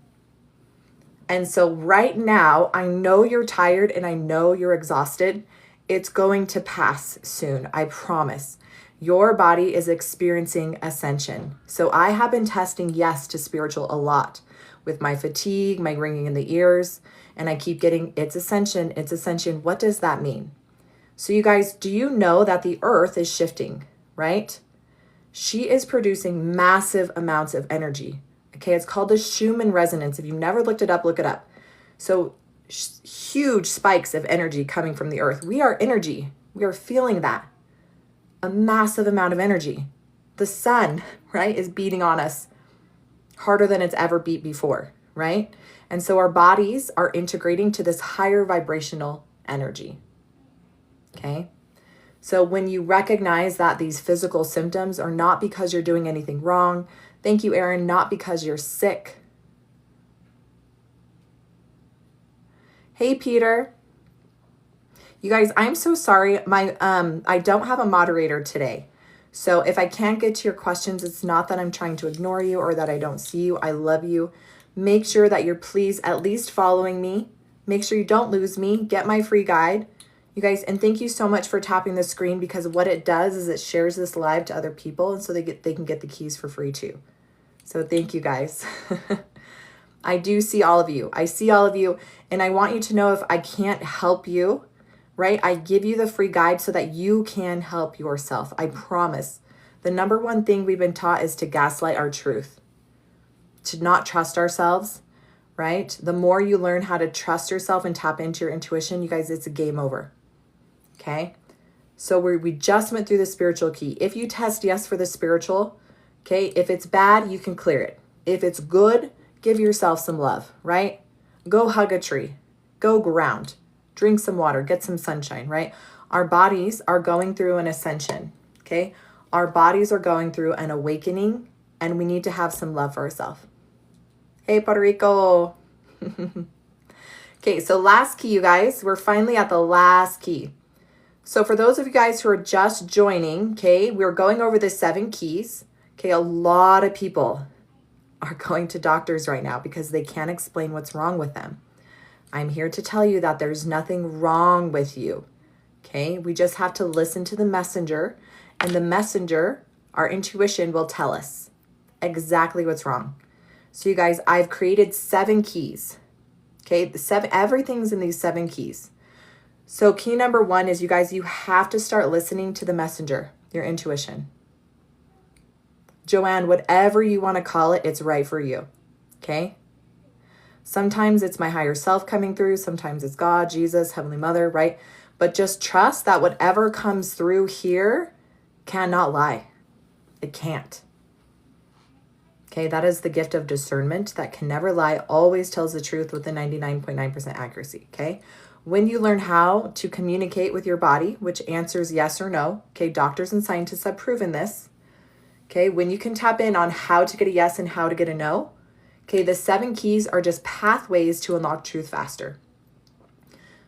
And so right now, I know you're tired and I know you're exhausted. It's going to pass soon, I promise. Your body is experiencing ascension. So I have been testing yes to spiritual a lot with my fatigue, my ringing in the ears, and I keep getting it's ascension, it's ascension. What does that mean? So you guys, do you know that the earth is shifting, right? She is producing massive amounts of energy. Okay, it's called the Schumann resonance. If you've never looked it up, look it up. So huge spikes of energy coming from the earth. We are energy. We are feeling that. A massive amount of energy. The sun, right, is beating on us harder than it's ever beat before, right? And so our bodies are integrating to this higher vibrational energy. Okay, so when you recognize that these physical symptoms are not because you're doing anything wrong, thank you, Erin, not because you're sick. Hey, Peter. You guys, I'm so sorry. I don't have a moderator today. So if I can't get to your questions, it's not that I'm trying to ignore you or that I don't see you. I love you. Make sure that you're please at least following me. Make sure you don't lose me. Get my free guide. You guys, and thank you so much for tapping the screen, because what it does is it shares this live to other people, and so they can get the keys for free too. So thank you guys. I do see all of you. I see all of you, and I want you to know if I can't help you, right? I give you the free guide so that you can help yourself. I promise. The number one thing we've been taught is to gaslight our truth, to not trust ourselves, right? The more you learn how to trust yourself and tap into your intuition, you guys, it's a game over. Okay, so we just went through the spiritual key. If you test yes for the spiritual, okay, if it's bad, you can clear it. If it's good, give yourself some love, right? Go hug a tree, go ground, drink some water, get some sunshine, right? Our bodies are going through an ascension, okay? Our bodies are going through an awakening, and we need to have some love for ourselves. Hey, Puerto Rico. Okay, so last key, you guys. We're finally at the last key. So for those of you guys who are just joining, okay, we're going over the 7 keys. Okay, a lot of people are going to doctors right now because they can't explain what's wrong with them. I'm here to tell you that there's nothing wrong with you. Okay, we just have to listen to the messenger, and the messenger, our intuition, will tell us exactly what's wrong. So you guys, I've created 7 keys. Okay, everything's in these 7 keys. So key number 1 is, you guys, you have to start listening to the messenger, your intuition. Joanne, whatever you want to call it, it's right for you. Okay? Sometimes it's my higher self coming through. Sometimes it's God, Jesus, Heavenly Mother, right? But just trust that whatever comes through here cannot lie. It can't. Okay, that is the gift of discernment that can never lie, always tells the truth with a 99.9% accuracy, okay? When you learn how to communicate with your body, which answers yes or no, okay, doctors and scientists have proven this, okay? When you can tap in on how to get a yes and how to get a no, Okay, the 7 keys are just pathways to unlock truth faster.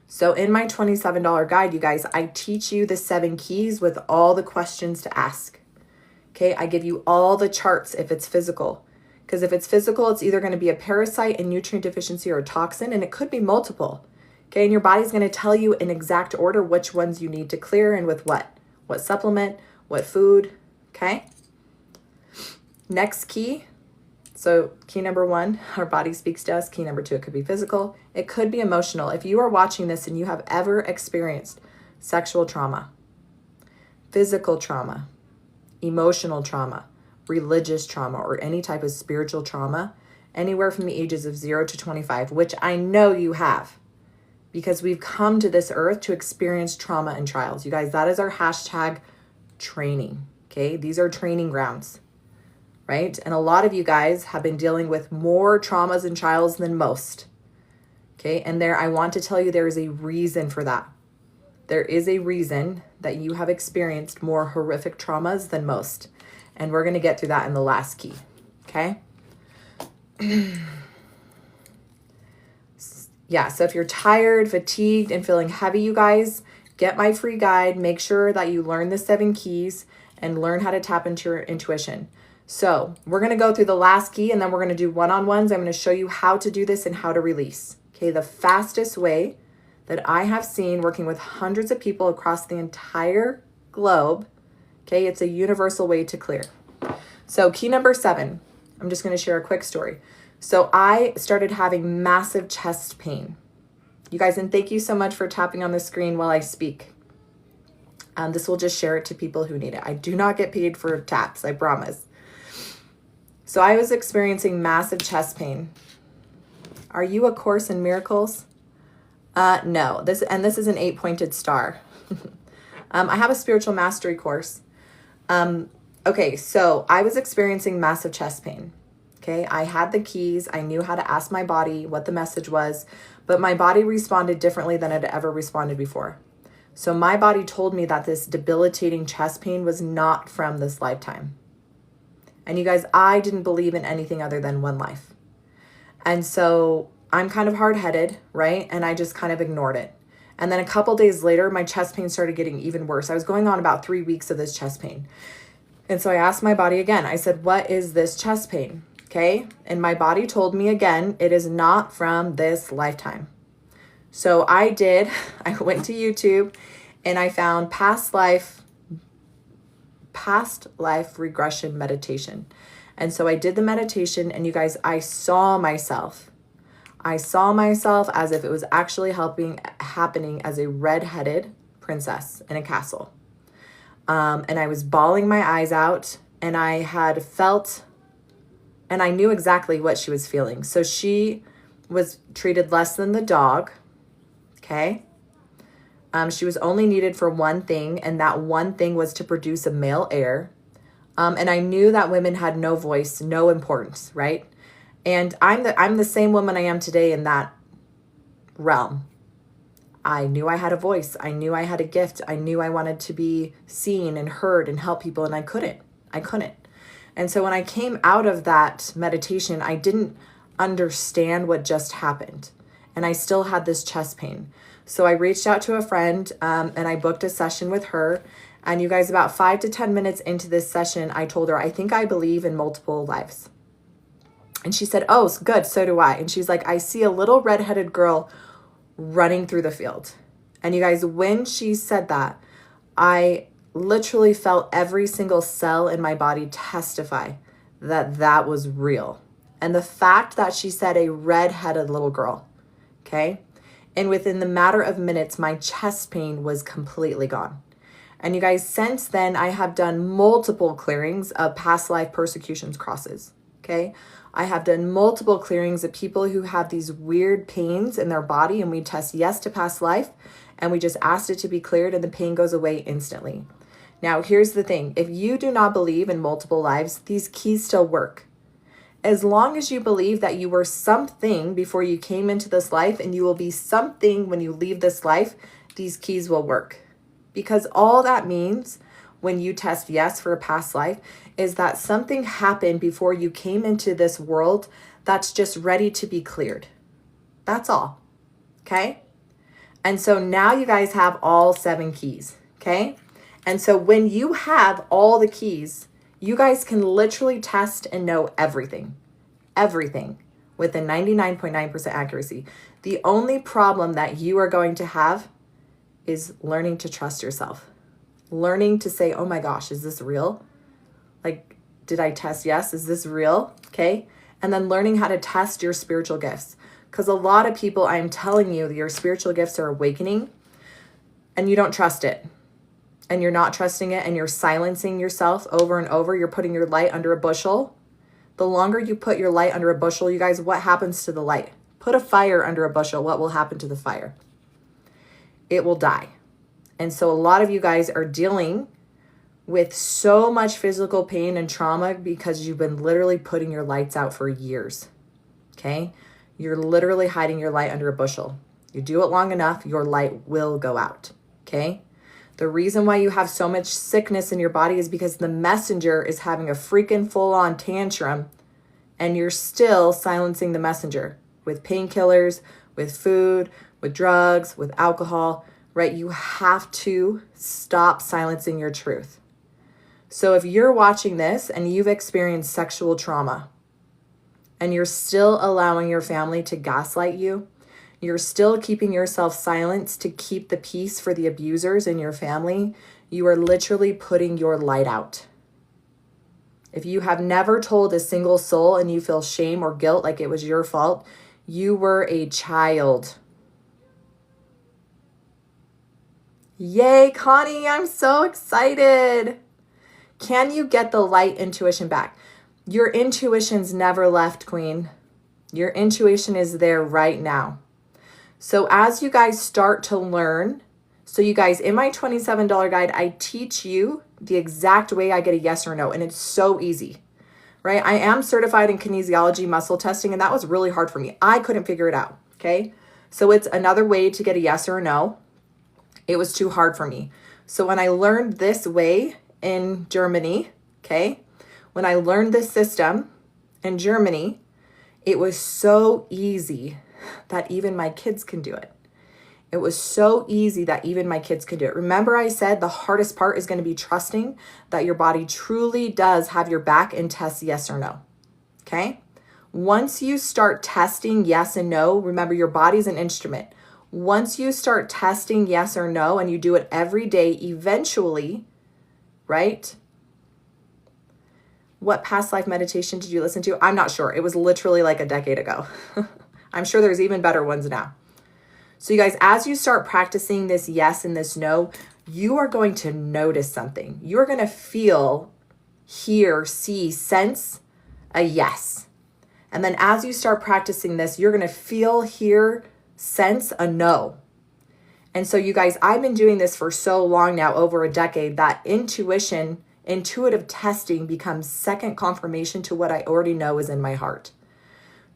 So in my $27 guide, you guys, I teach you the 7 keys with all the questions to ask. Okay, I give you all the charts if it's physical. Because if it's physical, it's either going to be a parasite, a nutrient deficiency, or a toxin, and it could be multiple. Okay, and your body's going to tell you in exact order which ones you need to clear and with what supplement, what food. Okay. Next key. So key number 1, our body speaks to us. Key number 2, it could be physical. It could be emotional. If you are watching this and you have ever experienced sexual trauma, physical trauma, emotional trauma, religious trauma, or any type of spiritual trauma, anywhere from the ages of 0 to 25, which I know you have, because we've come to this earth to experience trauma and trials. You guys, that is our hashtag training. Okay, these are training grounds. Right? And a lot of you guys have been dealing with more traumas and trials than most. Okay? And I want to tell you there is a reason for that. There is a reason that you have experienced more horrific traumas than most. And we're going to get through that in the last key. Okay? Yeah, so if you're tired, fatigued, and feeling heavy, you guys, get my free guide. Make sure that you learn the 7 keys and learn how to tap into your intuition. So we're going to go through the last key, and then we're going to do one-on-ones. I'm going to show you how to do this and how to release. Okay, the fastest way that I have seen working with hundreds of people across the entire globe. Okay, it's a universal way to clear. So key number 7, I'm just going to share a quick story. So I started having massive chest pain. You guys, and thank you so much for tapping on the screen while I speak. This will just share it to people who need it. I do not get paid for taps, I promise. So I was experiencing massive chest pain. Are you a Course in Miracles? No, this is an 8-pointed star. I have a spiritual mastery course. Okay, so I was experiencing massive chest pain. Okay, I had the keys. I knew how to ask my body what the message was, but my body responded differently than it had ever responded before. So my body told me that this debilitating chest pain was not from this lifetime. And you guys, I didn't believe in anything other than one life. And so I'm kind of hard-headed, right? And I just kind of ignored it. And then a couple days later, my chest pain started getting even worse. I was going on about 3 weeks of this chest pain. And so I asked my body again. I said, what is this chest pain? Okay. And my body told me again, it is not from this lifetime. So I went to YouTube and I found past life regression meditation. And so I did the meditation, and you guys, I saw myself as if it was actually happening as a red-headed princess in a castle. And I was bawling my eyes out, and I had felt, and I knew exactly what she was feeling. So she was treated less than the dog. Okay. She was only needed for one thing, and that one thing was to produce a male heir. And I knew that women had no voice, no importance, right? And I'm the same woman I am today in that realm. I knew I had a voice. I knew I had a gift. I knew I wanted to be seen and heard and help people, and I couldn't. And so when I came out of that meditation, I didn't understand what just happened. And I still had this chest pain. So I reached out to a friend and I booked a session with her. And you guys, about 5 to 10 minutes into this session, I told her, I think I believe in multiple lives. And she said, oh, good, so do I. And she's like, I see a little redheaded girl running through the field. And you guys, when she said that, I literally felt every single cell in my body testify that that was real. And the fact that she said a red-headed little girl, okay? And within the matter of minutes, my chest pain was completely gone. And you guys, since then, I have done multiple clearings of past life persecutions crosses, okay? I have done multiple clearings of people who have these weird pains in their body, and we test yes to past life, and we just asked it to be cleared, and the pain goes away instantly. Now, here's the thing. If you do not believe in multiple lives, these keys still work. As long as you believe that you were something before you came into this life, and you will be something when you leave this life, these keys will work. Because all that means when you test yes for a past life is that something happened before you came into this world that's just ready to be cleared. That's all. Okay? And so now you guys have all 7 keys. Okay? And so when you have all the keys, you guys can literally test and know everything. Everything with a 99.9% accuracy. The only problem that you are going to have is learning to trust yourself. Learning to say, oh my gosh, is this real? Like, did I test? Yes. Is this real? Okay. And then learning how to test your spiritual gifts. Because a lot of people, I'm telling you, your spiritual gifts are awakening and you don't trust it. And you're not trusting it and you're silencing yourself over and over. You're putting your light under a bushel. The longer you put your light under a bushel, you guys, what happens to the light? Put a fire under a bushel. What will happen to the fire? It will die. And so a lot of you guys are dealing with so much physical pain and trauma because you've been literally putting your lights out for years. Okay? You're literally hiding your light under a bushel. You do it long enough, your light will go out. Okay? The reason why you have so much sickness in your body is because the messenger is having a freaking full-on tantrum and you're still silencing the messenger with painkillers, with food, with drugs, with alcohol, right? You have to stop silencing your truth. So if you're watching this and you've experienced sexual trauma and you're still allowing your family to gaslight you, you're still keeping yourself silent to keep the peace for the abusers in your family, you are literally putting your light out. If you have never told a single soul and you feel shame or guilt like it was your fault, you were a child. Yay, Connie, I'm so excited. Can you get the light intuition back? Your intuition's never left, Queen. Your intuition is there right now. So as you guys start to learn, so you guys, in my $27 guide, I teach you the exact way I get a yes or no, and it's so easy, right? I am certified in kinesiology muscle testing, and that was really hard for me. I couldn't figure it out, okay? So it's another way to get a yes or a no. It was too hard for me. So when I learned this way in Germany, okay, when I learned this system in Germany, it was so easy that even my kids can do it. It was so easy that even my kids can do it. Remember I said the hardest part is going to be trusting that your body truly does have your back and test yes or no. Okay? Once you start testing yes and no, remember your body's an instrument. Once you start testing yes or no and you do it every day, eventually, right? What past life meditation did you listen to? I'm not sure. It was literally like a decade ago. I'm sure there's even better ones now. So you guys, as you start practicing this yes and this no, you are going to notice something. You're going to feel, hear, see, sense a yes. And then as you start practicing this, you're going to feel, hear, sense a no. And so you guys, I've been doing this for so long now, over a decade, that intuitive testing becomes second confirmation to what I already know is in my heart.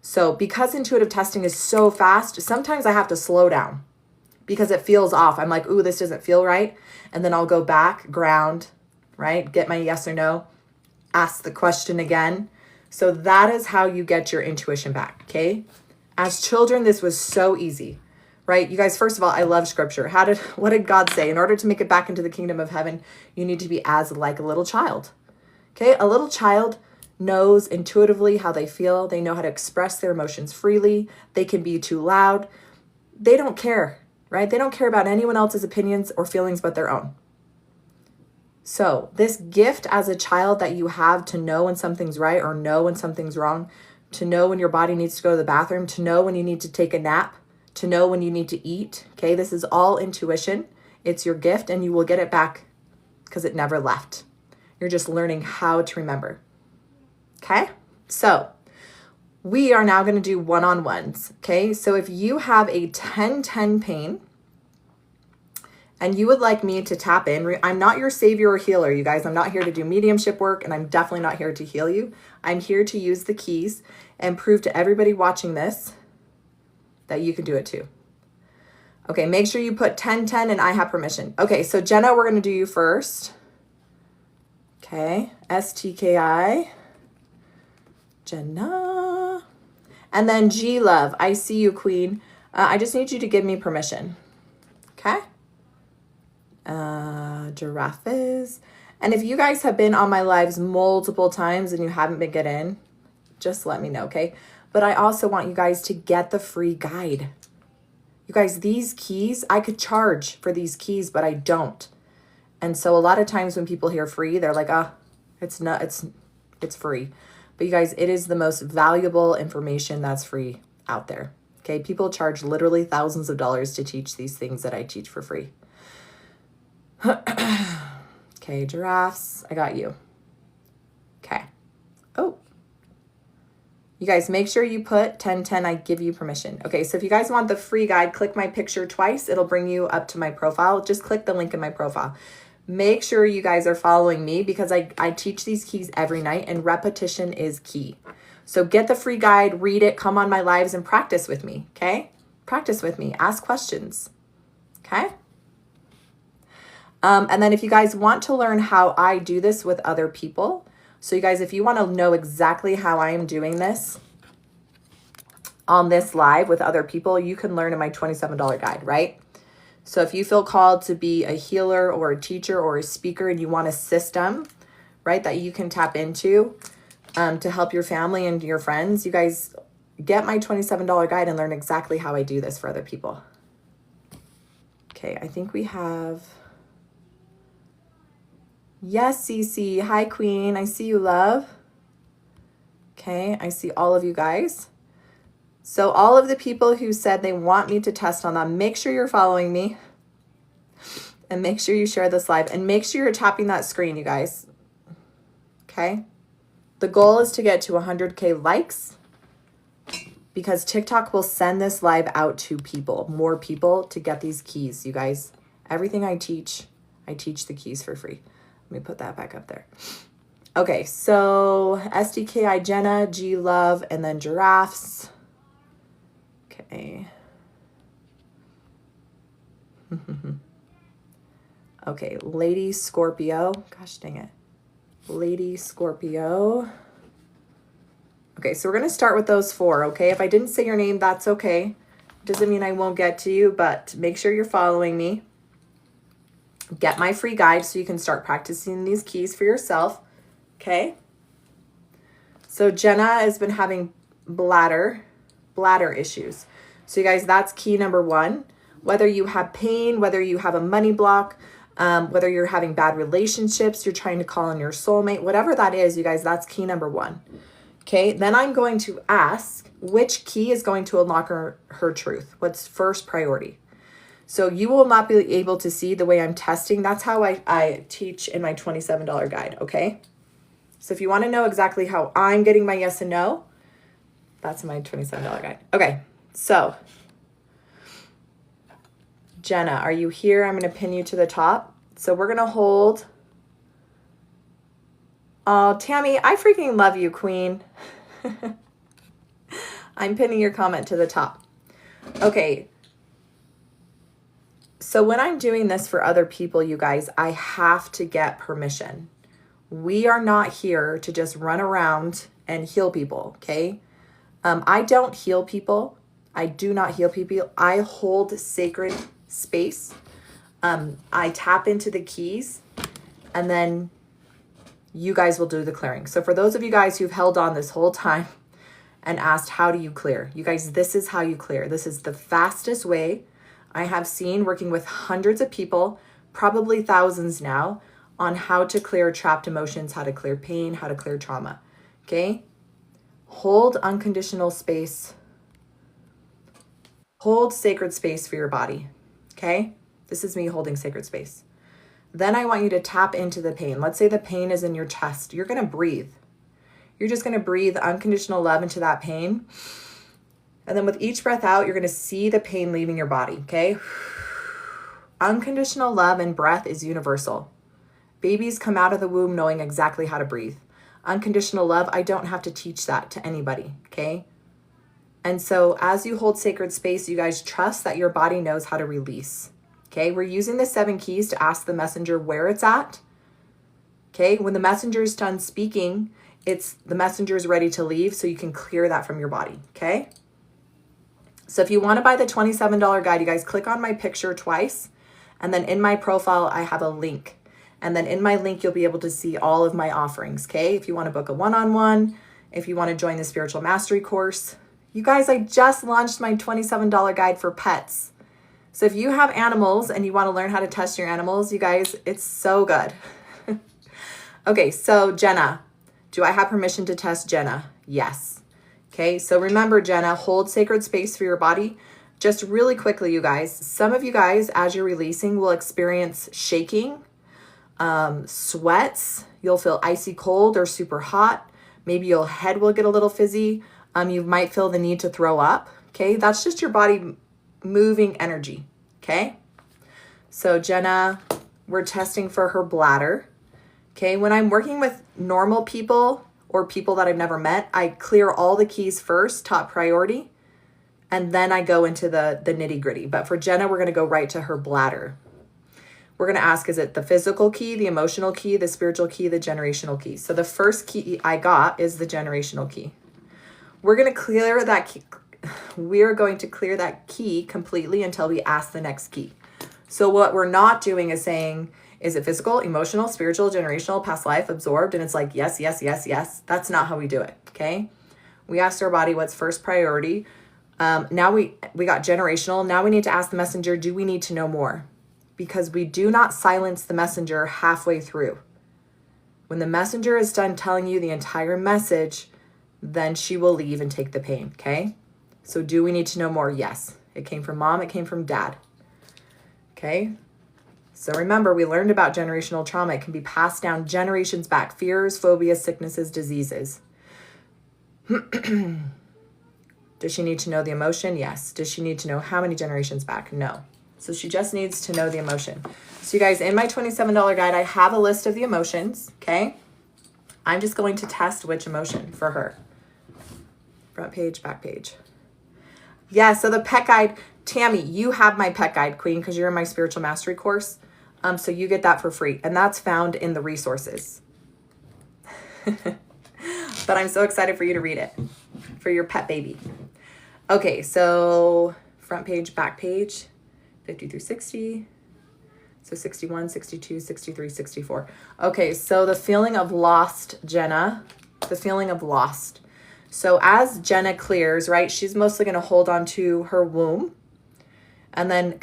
So because intuitive testing is so fast, sometimes I have to slow down because it feels off. I'm like, ooh, this doesn't feel right. And then I'll go back, ground, right? Get my yes or no, ask the question again. So that is how you get your intuition back, okay? As children, this was so easy, right? You guys, first of all, I love scripture. What did God say? In order to make it back into the kingdom of heaven, you need to be as like a little child, okay? A little child knows intuitively how they feel. They know how to express their emotions freely. They can be too loud. They don't care, right? They don't care about anyone else's opinions or feelings but their own. So this gift as a child that you have to know when something's right or know when something's wrong, to know when your body needs to go to the bathroom, to know when you need to take a nap, to know when you need to eat, okay? This is all intuition. It's your gift and you will get it back because it never left. You're just learning how to remember. Okay, so we are now going to do one-on-ones. Okay, so if you have a 10-10 pain and you would like me to tap in, I'm not your savior or healer, you guys. I'm not here to do mediumship work and I'm definitely not here to heal you. I'm here to use the keys and prove to everybody watching this that you can do it too. Okay, make sure you put 10-10 and I have permission. Okay, so Jenna, we're going to do you first. Okay, STKI, Jenna. And then G Love, I see you, Queen. I just need you to give me permission. Okay. Giraffes. And if you guys have been on my lives multiple times and you haven't been get in, just let me know, okay? But I also want you guys to get the free guide. You guys, these keys, I could charge for these keys, but I don't. And so a lot of times when people hear free, they're like, it's free. But you guys, it is the most valuable information that's free out there. Okay, people charge literally thousands of dollars to teach these things that I teach for free. Okay, giraffes, I got you. Okay. Oh. You guys, make sure you put 1010, I give you permission. Okay, so if you guys want the free guide, click my picture twice. It'll bring you up to my profile. Just click the link in my profile. Make sure you guys are following me because I teach these keys every night and repetition is key. So get the free guide, read it, come on my lives and practice with me, okay? Practice with me, ask questions, okay? And then if you guys want to learn how I do this with other people, so you guys, if you want to know exactly how I am doing this on this live with other people, you can learn in my $27 guide, right? So if you feel called to be a healer or a teacher or a speaker and you want a system, right, that you can tap into to help your family and your friends, you guys get my $27 guide and learn exactly how I do this for other people. Okay, I think we have... Yes, Cece. Hi, Queen. I see you, love. Okay, I see all of you guys. So all of the people who said they want me to test on them, make sure you're following me. And make sure you share this live. And make sure you're tapping that screen, you guys. Okay? The goal is to get to 100K likes. Because TikTok will send this live out to people. More people to get these keys, you guys. Everything I teach the keys for free. Let me put that back up there. Okay, so SDKI Jenna, G Love, and then giraffes. Okay. Okay, Lady Scorpio. Gosh dang it. Lady Scorpio. Okay, so we're going to start with those four, okay? If I didn't say your name, that's okay. Doesn't mean I won't get to you, but make sure you're following me. Get my free guide so you can start practicing these keys for yourself, okay? So Jenna has been having bladder issues. So you guys, that's key number one. Whether you have pain, whether you have a money block, whether you're having bad relationships, you're trying to call in your soulmate, whatever that is, you guys, that's key number one. Okay, then I'm going to ask which key is going to unlock her truth. What's first priority? So you will not be able to see the way I'm testing. That's how I teach in my $27 guide, okay? So if you want to know exactly how I'm getting my yes and no, that's my $27 guide. Okay, so Jenna, are you here? I'm going to pin you to the top. So we're going to hold. Oh, Tammy, I freaking love you, Queen. I'm pinning your comment to the top. Okay. So when I'm doing this for other people, you guys, I have to get permission. We are not here to just run around and heal people, okay? I don't heal people. I do not heal people. I hold sacred space. I tap into the keys, and then you guys will do the clearing. So for those of you guys who've held on this whole time and asked, how do you clear? You guys, this is how you clear. This is the fastest way I have seen working with hundreds of people, probably thousands now, on how to clear trapped emotions, how to clear pain, how to clear trauma, okay? Hold unconditional space. Hold sacred space for your body, okay? This is me holding sacred space. Then I want you to tap into the pain. Let's say the pain is in your chest. You're going to breathe. You're just going to breathe unconditional love into that pain. And then with each breath out, you're going to see the pain leaving your body, okay? Unconditional love and breath is universal. Babies come out of the womb knowing exactly how to breathe. Unconditional love, I don't have to teach that to anybody, okay? And so as you hold sacred space, you guys trust that your body knows how to release, okay? We're using the 7 keys to ask the messenger where it's at Okay, when the messenger is done speaking, the messenger is ready to leave, so you can clear that from your body, okay? So if you want to buy the $27 guide, you guys click on my picture twice, and then in my profile, I have a link. And then in my link, you'll be able to see all of my offerings, okay? If you want to book a one-on-one, if you want to join the spiritual mastery course. You guys, I just launched my $27 guide for pets. So if you have animals and you want to learn how to test your animals, you guys, it's so good. Okay, so Jenna, do I have permission to test Jenna? Yes. Okay, so remember, Jenna, hold sacred space for your body. Just really quickly, you guys, some of you guys, as you're releasing, will experience shaking, sweats. You'll feel icy cold or super hot. Maybe your head will get a little fizzy. You might feel the need to throw up. Okay, that's just your body moving energy. Okay, so Jenna, we're testing for her bladder. Okay, when I'm working with normal people or people that I've never met, I clear all the keys first, top priority, and then I go into the nitty gritty. But for Jenna, we're going to go right to her bladder. We're going to ask, is it the physical key, the emotional key, the spiritual key, the generational key? So the first key I got is the generational key. We're going to clear that key. We're going to clear that key completely until we ask the next key. So what we're not doing is saying, is it physical, emotional, spiritual, generational, past life, absorbed? And it's like, yes, yes, yes, yes. That's not how we do it, okay? We asked our body what's first priority. Now we got generational. Now we need to ask the messenger, do we need to know more? Because we do not silence the messenger halfway through. When the messenger is done telling you the entire message, then she will leave and take the pain, okay? So do we need to know more? Yes. It came from mom, it came from dad, okay? So remember, we learned about generational trauma. It can be passed down generations back. Fears, phobias, sicknesses, diseases. Does she need to know the emotion? Yes. Does she need to know how many generations back? No. So she just needs to know the emotion. So you guys, in my $27 guide, I have a list of the emotions, okay? I'm just going to test which emotion for her. Front page, back page. Yeah, so the pet guide, Tammy, you have my pet guide, Queen, because you're in my spiritual mastery course. So you get that for free. And that's found in the resources. But I'm so excited for you to read it. For your pet baby. Okay, so front page, back page. 50 through 60. So 61, 62, 63, 64. Okay, so the feeling of lost, Jenna. The feeling of lost. So as Jenna clears, right, she's mostly going to hold on to her womb. And then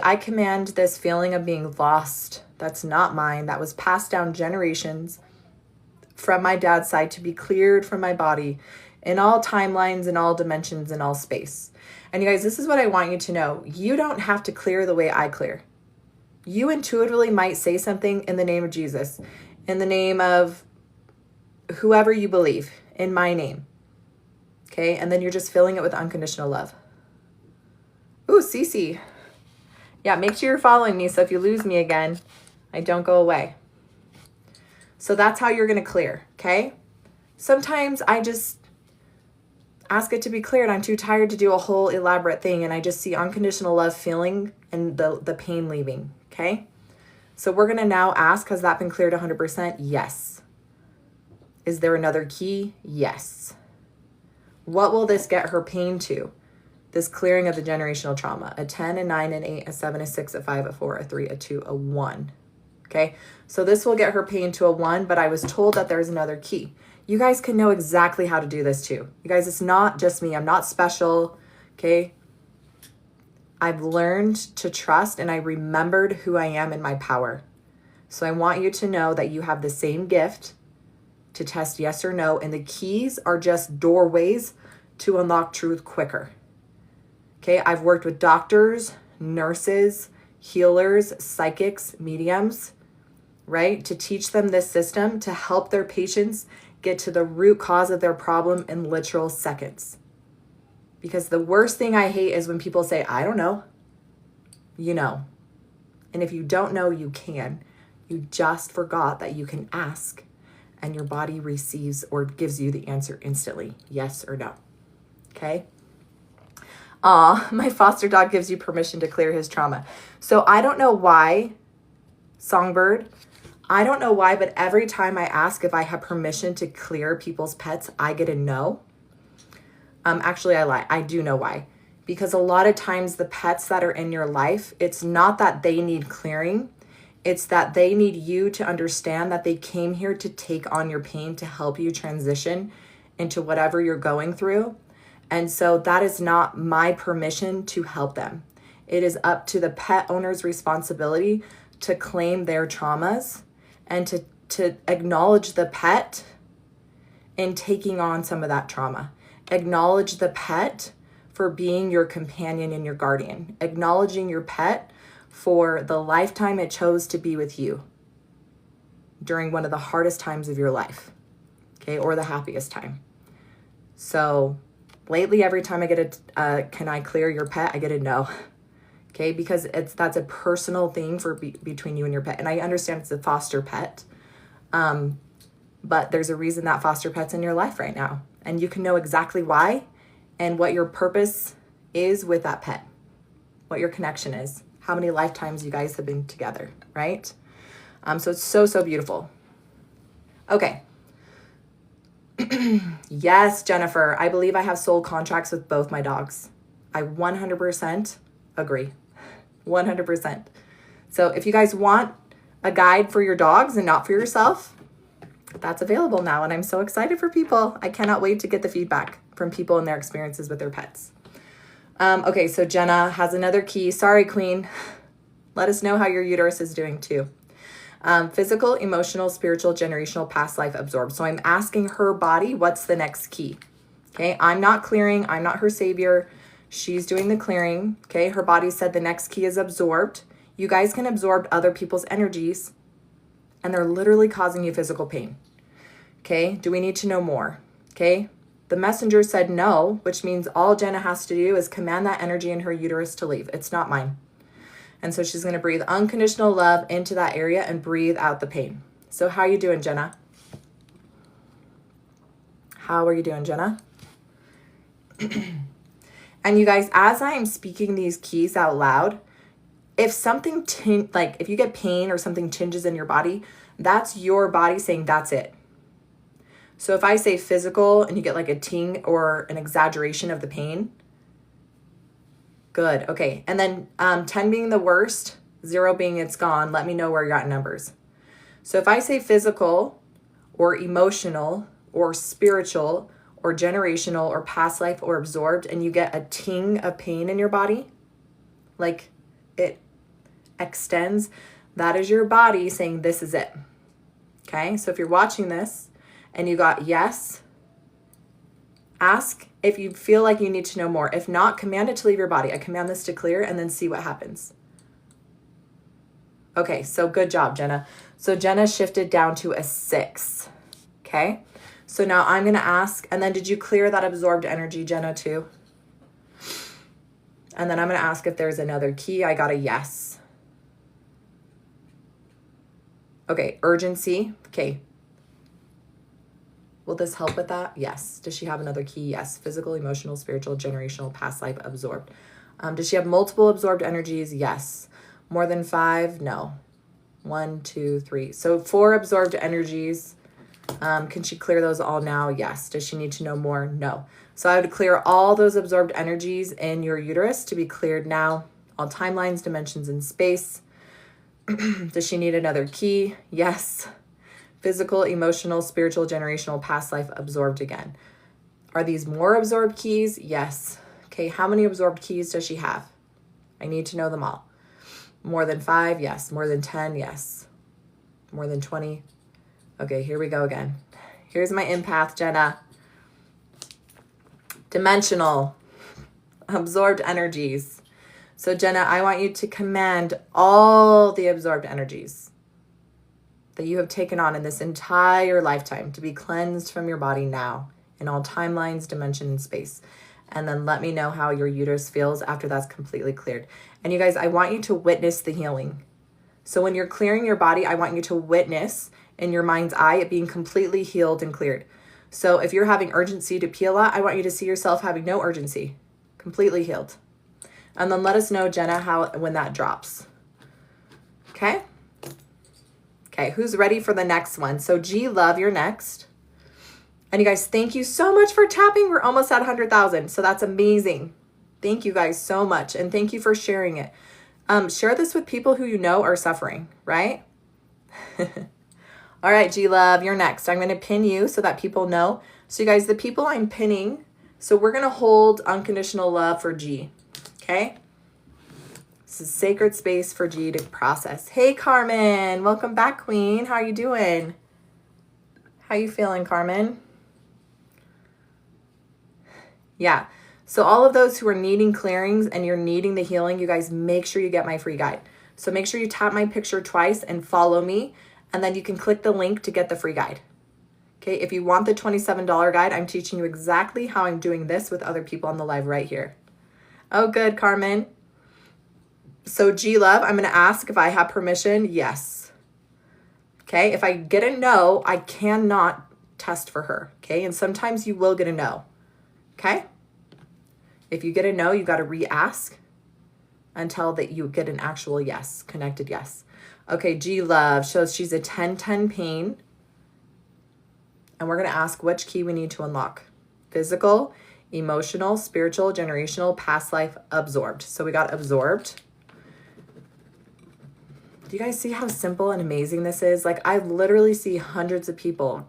I command this feeling of being lost. That's not mine. That was passed down generations from my dad's side to be cleared from my body in all timelines, in all dimensions, in all space. And you guys, this is what I want you to know. You don't have to clear the way I clear. You intuitively might say something in the name of Jesus, in the name of whoever you believe, in my name. Okay, and then you're just filling it with unconditional love. Ooh, Cece. Yeah, make sure you're following me so if you lose me again, I don't go away. So that's how you're going to clear, okay? Sometimes I just ask it to be cleared. I'm too tired to do a whole elaborate thing, and I just see unconditional love feeling and the pain leaving, okay? So we're going to now ask, has that been cleared 100%? Yes. Is there another key? Yes. What will this get her pain to? This clearing of the generational trauma. A 10, a 9, an 8, a 7, a 6, a 5, a 4, a 3, a 2, a 1. Okay, so this will get her pain to a 1, but I was told that there's another key. You guys can know exactly how to do this too. You guys, it's not just me. I'm not special, okay? I've learned to trust and I remembered who I am in my power. So I want you to know that you have the same gift to test yes or no, and the keys are just doorways to unlock truth quicker. Okay, I've worked with doctors, nurses, healers, psychics, mediums, right? To teach them this system to help their patients get to the root cause of their problem in literal seconds. Because the worst thing I hate is when people say, I don't know. You know. And if you don't know, you can. You just forgot that you can ask and your body receives or gives you the answer instantly, yes or no. Okay? My foster dog gives you permission to clear his trauma. So I don't know why, Songbird, I don't know why, but every time I ask if I have permission to clear people's pets, I get a no. Actually, I lie. I do know why. Because a lot of times the pets that are in your life, it's not that they need clearing. It's that they need you to understand that they came here to take on your pain, to help you transition into whatever you're going through. And so that is not my permission to help them. It is up to the pet owner's responsibility to claim their traumas and to acknowledge the pet in taking on some of that trauma. Acknowledge the pet for being your companion and your guardian. Acknowledging your pet for the lifetime it chose to be with you during one of the hardest times of your life, okay, or the happiest time. So lately, every time I get a, can I clear your pet? I get a no, okay, because that's a personal thing for between you and your pet. And I understand it's a foster pet, but there's a reason that foster pet's in your life right now. And you can know exactly why and what your purpose is with that pet, what your connection is, how many lifetimes you guys have been together, right? So it's so, so beautiful. Okay. Yes, Jennifer, I believe I have soul contracts with both my dogs. I 100% agree. 100%. So if you guys want a guide for your dogs and not for yourself, that's available now. And I'm so excited for people. I cannot wait to get the feedback from people and their experiences with their pets. Okay, so Jenna has another key. Sorry, Queen. Let us know how your uterus is doing too. Physical, emotional, spiritual, generational, past life, absorbed. So I'm asking her body, what's the next key? Okay, I'm not clearing. I'm not her savior. She's doing the clearing. Okay, her body said the next key is absorbed. You guys can absorb other people's energies and they're literally causing you physical pain. Okay, do we need to know more? Okay, the messenger said no, which means all Jenna has to do is command that energy in her uterus to leave. It's not mine. And so she's going to breathe unconditional love into that area and breathe out the pain. So how are you doing, Jenna? How are you doing, Jenna? And you guys, as I am speaking these keys out loud, if something, if you get pain or something tinges in your body, that's your body saying that's it. So if I say physical and you get like a ting or an exaggeration of the pain, good. Okay. And then 10 being the worst, 0 being it's gone, let me know where you're at in numbers. So if I say physical or emotional or spiritual or generational or past life or absorbed, and you get a ting of pain in your body, like it extends, that is your body saying this is it. Okay. So if you're watching this, and you got yes, ask if you feel like you need to know more. If not, command it to leave your body. I command this to clear and then see what happens. Okay, so good job, Jenna. So Jenna shifted down to a 6. Okay, so now I'm going to ask, and then did you clear that absorbed energy, Jenna, too? And then I'm going to ask if there's another key. I got a yes. Okay, urgency. Okay. Will this help with that? Yes. Does she have another key? Yes. Physical, emotional, spiritual, generational, past life, absorbed. Does she have multiple absorbed energies? Yes. More than 5? No. 1, 2, 3. So 4 absorbed energies. Can she clear those all now? Yes. Does she need to know more? No. So I would clear all those absorbed energies in your uterus to be cleared now. All timelines, dimensions, and space. Does she need another key? Yes. Physical, emotional, spiritual, generational, past life, absorbed again. Are these more absorbed keys? Yes. Okay, how many absorbed keys does she have? I need to know them all. More than 5? Yes. More than 10? Yes. More than 20? Okay, here we go again. Here's my empath, Jenna. Dimensional, absorbed energies. So Jenna, I want you to command all the absorbed energies that you have taken on in this entire lifetime to be cleansed from your body now in all timelines, dimension, and space. And then let me know how your uterus feels after that's completely cleared. And you guys, I want you to witness the healing. So when you're clearing your body, I want you to witness in your mind's eye it being completely healed and cleared. So if you're having urgency to pee a lot, I want you to see yourself having no urgency, completely healed. And then let us know, Jenna, when that drops. Okay? Okay, who's ready for the next one? So G Love, you're next. And you guys, thank you so much for tapping. We're almost at 100,000. So that's amazing. Thank you guys so much. And thank you for sharing it. Share this with people who you know are suffering, right? All right, G Love, you're next. I'm going to pin you so that people know. So you guys, the people I'm pinning, so we're going to hold unconditional love for G. Okay? This is sacred space for G to process. Hey, Carmen. Welcome back, Queen. How are you doing? How you feeling, Carmen? Yeah. So all of those who are needing clearings and you're needing the healing, you guys, make sure you get my free guide. So make sure you tap my picture twice and follow me. And then you can click the link to get the free guide. Okay. If you want the $27 guide, I'm teaching you exactly how I'm doing this with other people on the live right here. Oh, good, Carmen. So G Love, I'm going to ask if I have permission. Yes. Okay. If I get a no, I cannot test for her. Okay. And sometimes you will get a no. Okay. If you get a no, you got to re-ask until that you get an actual yes, connected yes. Okay, G Love shows she's a 10-10 pain. And we're going to ask which key we need to unlock. Physical, emotional, spiritual, generational, past life, absorbed. So we got absorbed. Do you guys see how simple and amazing this is? Like, I literally see hundreds of people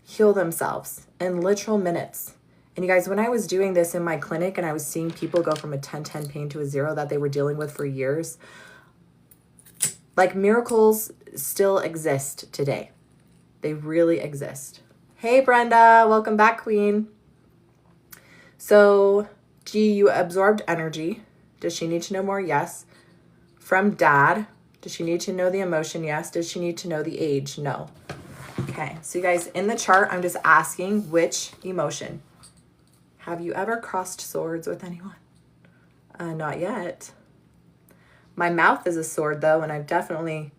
heal themselves in literal minutes. And you guys, when I was doing this in my clinic and I was seeing people go from a 10-10 pain to a 0 that they were dealing with for years, like, miracles still exist today. They really exist. Hey, Brenda, welcome back, Queen. So, G, you absorbed energy. Does she need to know more? Yes. From Dad, does she need to know the emotion? Yes. Does she need to know the age? No. Okay, so you guys, in the chart, I'm just asking which emotion. Have you ever crossed swords with anyone? Not yet. My mouth is a sword, though, and I've definitely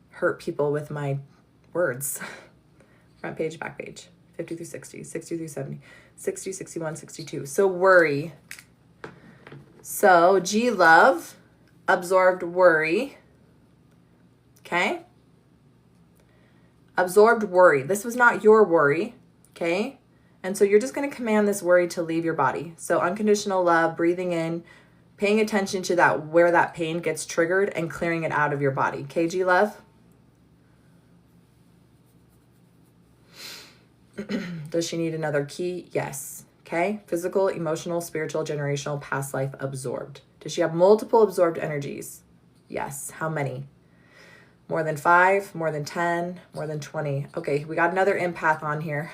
hurt people with my words. Front page, back page. 50 through 60, 60 through 70, 60, 61, 62. So worry. So G Love, absorbed worry. Okay? Absorbed worry. This was not your worry. Okay? And so you're just going to command this worry to leave your body. So unconditional love, breathing in, paying attention to that, where that pain gets triggered and clearing it out of your body. KG Love? Does she need another key? Yes. Okay. Physical, emotional, spiritual, generational, past life, absorbed. Does she have multiple absorbed energies? Yes. How many? More than 5, more than 10, more than 20. Okay. We got another empath on here.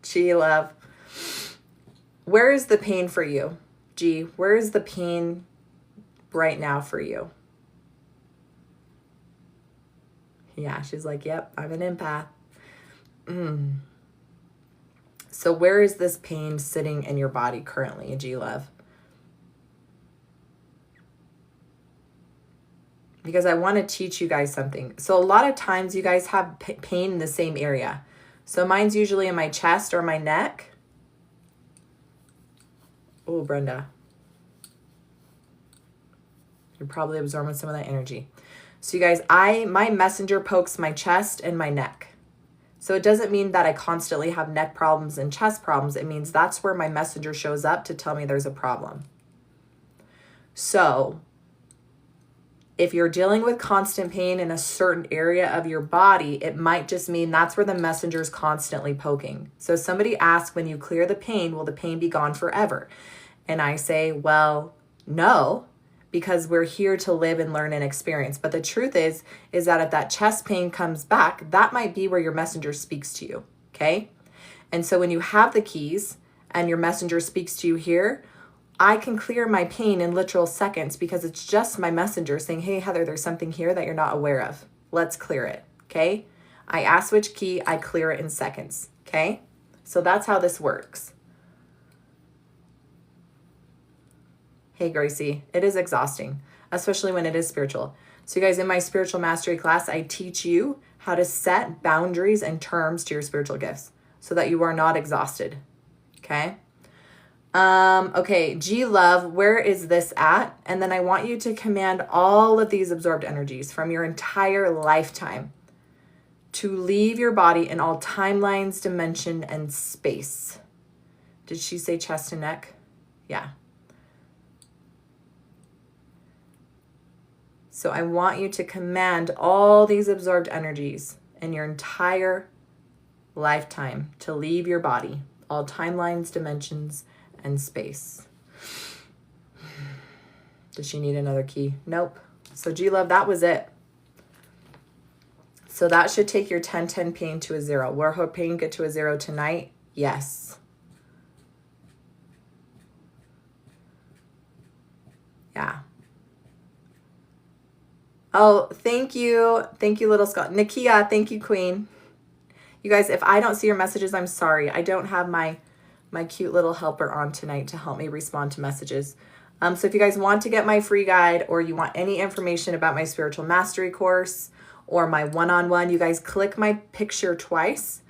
G Love. Where is the pain for you? G, where is the pain right now for you? Yeah, she's like, yep, I'm an empath. So where is this pain sitting in your body currently, G Love? Because I want to teach you guys something. So a lot of times you guys have pain in the same area. So mine's usually in my chest or my neck. Oh, Brenda. You're probably absorbing some of that energy. So you guys, my messenger pokes my chest and my neck. So it doesn't mean that I constantly have neck problems and chest problems. It means that's where my messenger shows up to tell me there's a problem. So if you're dealing with constant pain in a certain area of your body, it might just mean that's where the messenger is constantly poking. So somebody asks, when you clear the pain, will the pain be gone forever? And I say, well, no, because we're here to live and learn and experience. But the truth is that if that chest pain comes back, that might be where your messenger speaks to you, okay? And so when you have the keys and your messenger speaks to you here, I can clear my pain in literal seconds because it's just my messenger saying, hey, Heather, there's something here that you're not aware of. Let's clear it, okay? I ask which key, I clear it in seconds, okay? So that's how this works. Hey, Gracie, it is exhausting, especially when it is spiritual. So you guys, in my spiritual mastery class, I teach you how to set boundaries and terms to your spiritual gifts so that you are not exhausted, okay? Okay, G love, where is this at? And then I want you to command all of these absorbed energies from your entire lifetime to leave your body in all timelines, dimension, and space. Did she say chest and neck? Yeah. So I want you to command all these absorbed energies in your entire lifetime to leave your body, all timelines, dimensions, and space. Does she need another key? Nope. So G-Love, that was it. So that should take your 10-10 pain to a 0. Will her pain get to a 0 tonight? Yes. Yeah. Oh, thank you. Thank you, little Scott. Nakia, thank you, Queen. You guys, if I don't see your messages, I'm sorry. I don't have my cute little helper on tonight to help me respond to messages. So if you guys want to get my free guide, or you want any information about my spiritual mastery course or my one-on-one, you guys click my picture twice.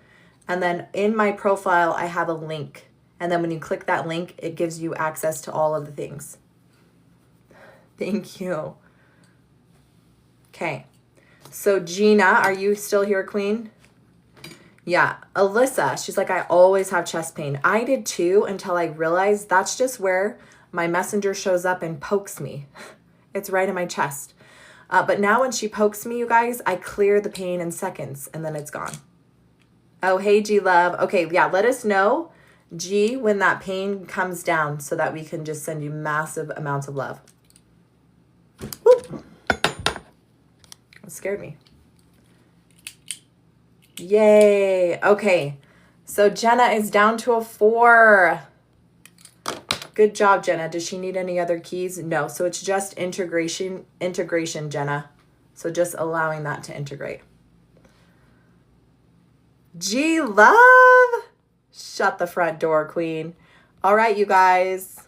And then in my profile, I have a link. And then when you click that link, it gives you access to all of the things. Thank you. Okay. So Gina, are you still here, Queen? Yeah. Alyssa, she's like, I always have chest pain. I did too, until I realized that's just where my messenger shows up and pokes me. It's right in my chest. But now when she pokes me, you guys, I clear the pain in seconds and then it's gone. Oh, hey, G love. Okay. Yeah. Let us know, G, when that pain comes down so that we can just send you massive amounts of love. Whoop. It scared me. Yay. Okay. So Jenna is down to a 4. Good job, Jenna. Does she need any other keys? No. So it's just integration, Jenna. So just allowing that to integrate. G love. Shut the front door, Queen. All right, you guys.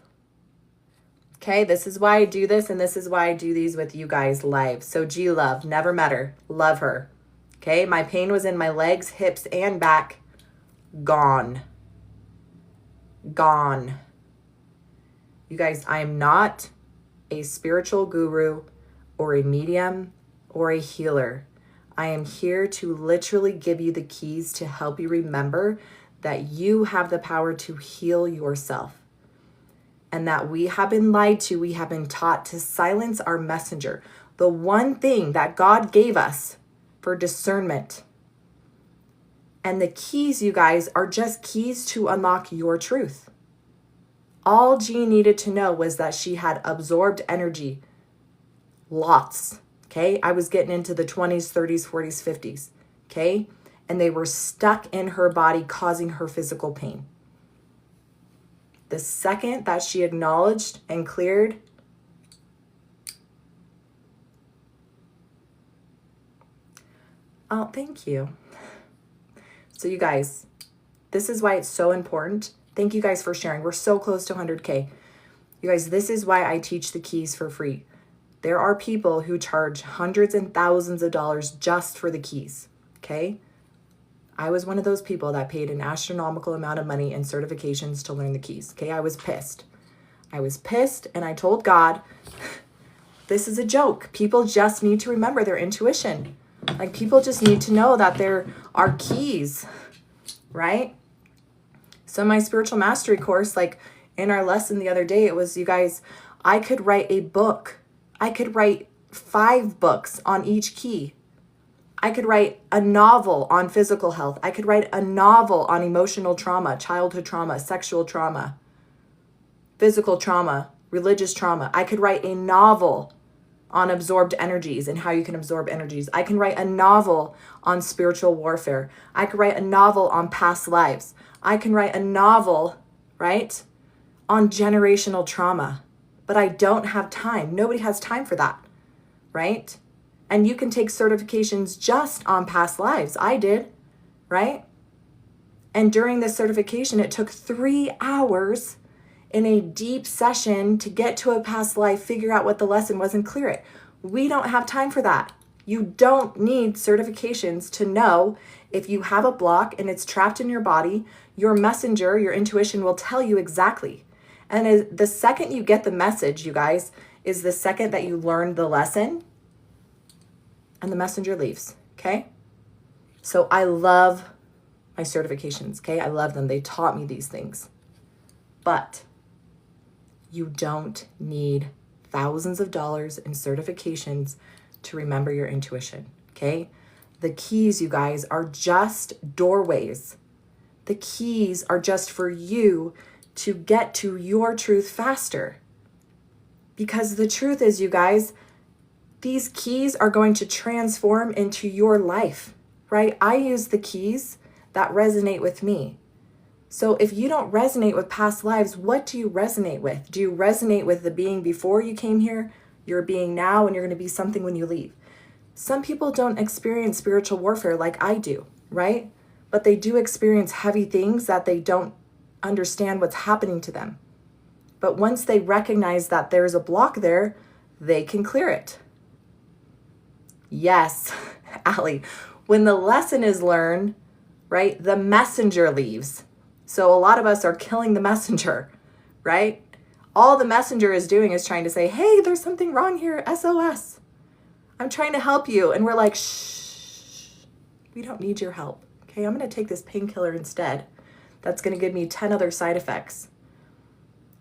Okay, this is why I do this, and this is why I do these with you guys live. So G love, never met her. Love her. Okay, my pain was in my legs, hips, and back. Gone. Gone. You guys, I am not a spiritual guru or a medium or a healer. I am here to literally give you the keys to help you remember that you have the power to heal yourself. And that we have been lied to, we have been taught to silence our messenger. The one thing that God gave us for discernment. And the keys, you guys, are just keys to unlock your truth. All G needed to know was that she had absorbed energy. Lots. Okay? I was getting into the 20s, 30s, 40s, 50s. Okay? And they were stuck in her body, causing her physical pain. The second that she acknowledged and cleared, oh, thank you. So you guys, this is why it's so important. Thank you guys for sharing. We're so close to 100K. You guys, this is why I teach the keys for free. There are people who charge hundreds and thousands of dollars just for the keys, okay? I was one of those people that paid an astronomical amount of money in certifications to learn the keys. Okay, I was pissed. I was pissed, and I told God, this is a joke. People just need to remember their intuition. Like, people just need to know that there are keys, right? So my spiritual mastery course, like in our lesson the other day, it was, you guys, I could write a book. I could write 5 books on each key. I could write a novel on physical health. I could write a novel on emotional trauma, childhood trauma, sexual trauma, physical trauma, religious trauma. I could write a novel on absorbed energies and how you can absorb energies. I can write a novel on spiritual warfare. I could write a novel on past lives. I can write a novel, right, on generational trauma. But I don't have time. Nobody has time for that, right? And you can take certifications just on past lives. I did, right? And during this certification, it took 3 hours in a deep session to get to a past life, figure out what the lesson was, and clear it. We don't have time for that. You don't need certifications to know if you have a block and it's trapped in your body. Your messenger, your intuition will tell you exactly. And the second you get the message, you guys, is the second that you learn the lesson and the messenger leaves, okay? So I love my certifications, okay? I love them. They taught me these things. But you don't need thousands of dollars in certifications to remember your intuition, okay? The keys, you guys, are just doorways. The keys are just for you to get to your truth faster. Because the truth is, you guys, these keys are going to transform into your life, right? I use the keys that resonate with me. So if you don't resonate with past lives, what do you resonate with? Do you resonate with the being before you came here, your being now, and you're going to be something when you leave? Some people don't experience spiritual warfare like I do, right? But they do experience heavy things that they don't understand what's happening to them. But once they recognize that there's a block there, they can clear it. Yes, Allie, when the lesson is learned, right, the messenger leaves. So a lot of us are killing the messenger, right? All the messenger is doing is trying to say, hey, there's something wrong here, SOS. I'm trying to help you. And we're like, shh, we don't need your help. Okay, I'm going to take this painkiller instead. That's going to give me 10 other side effects.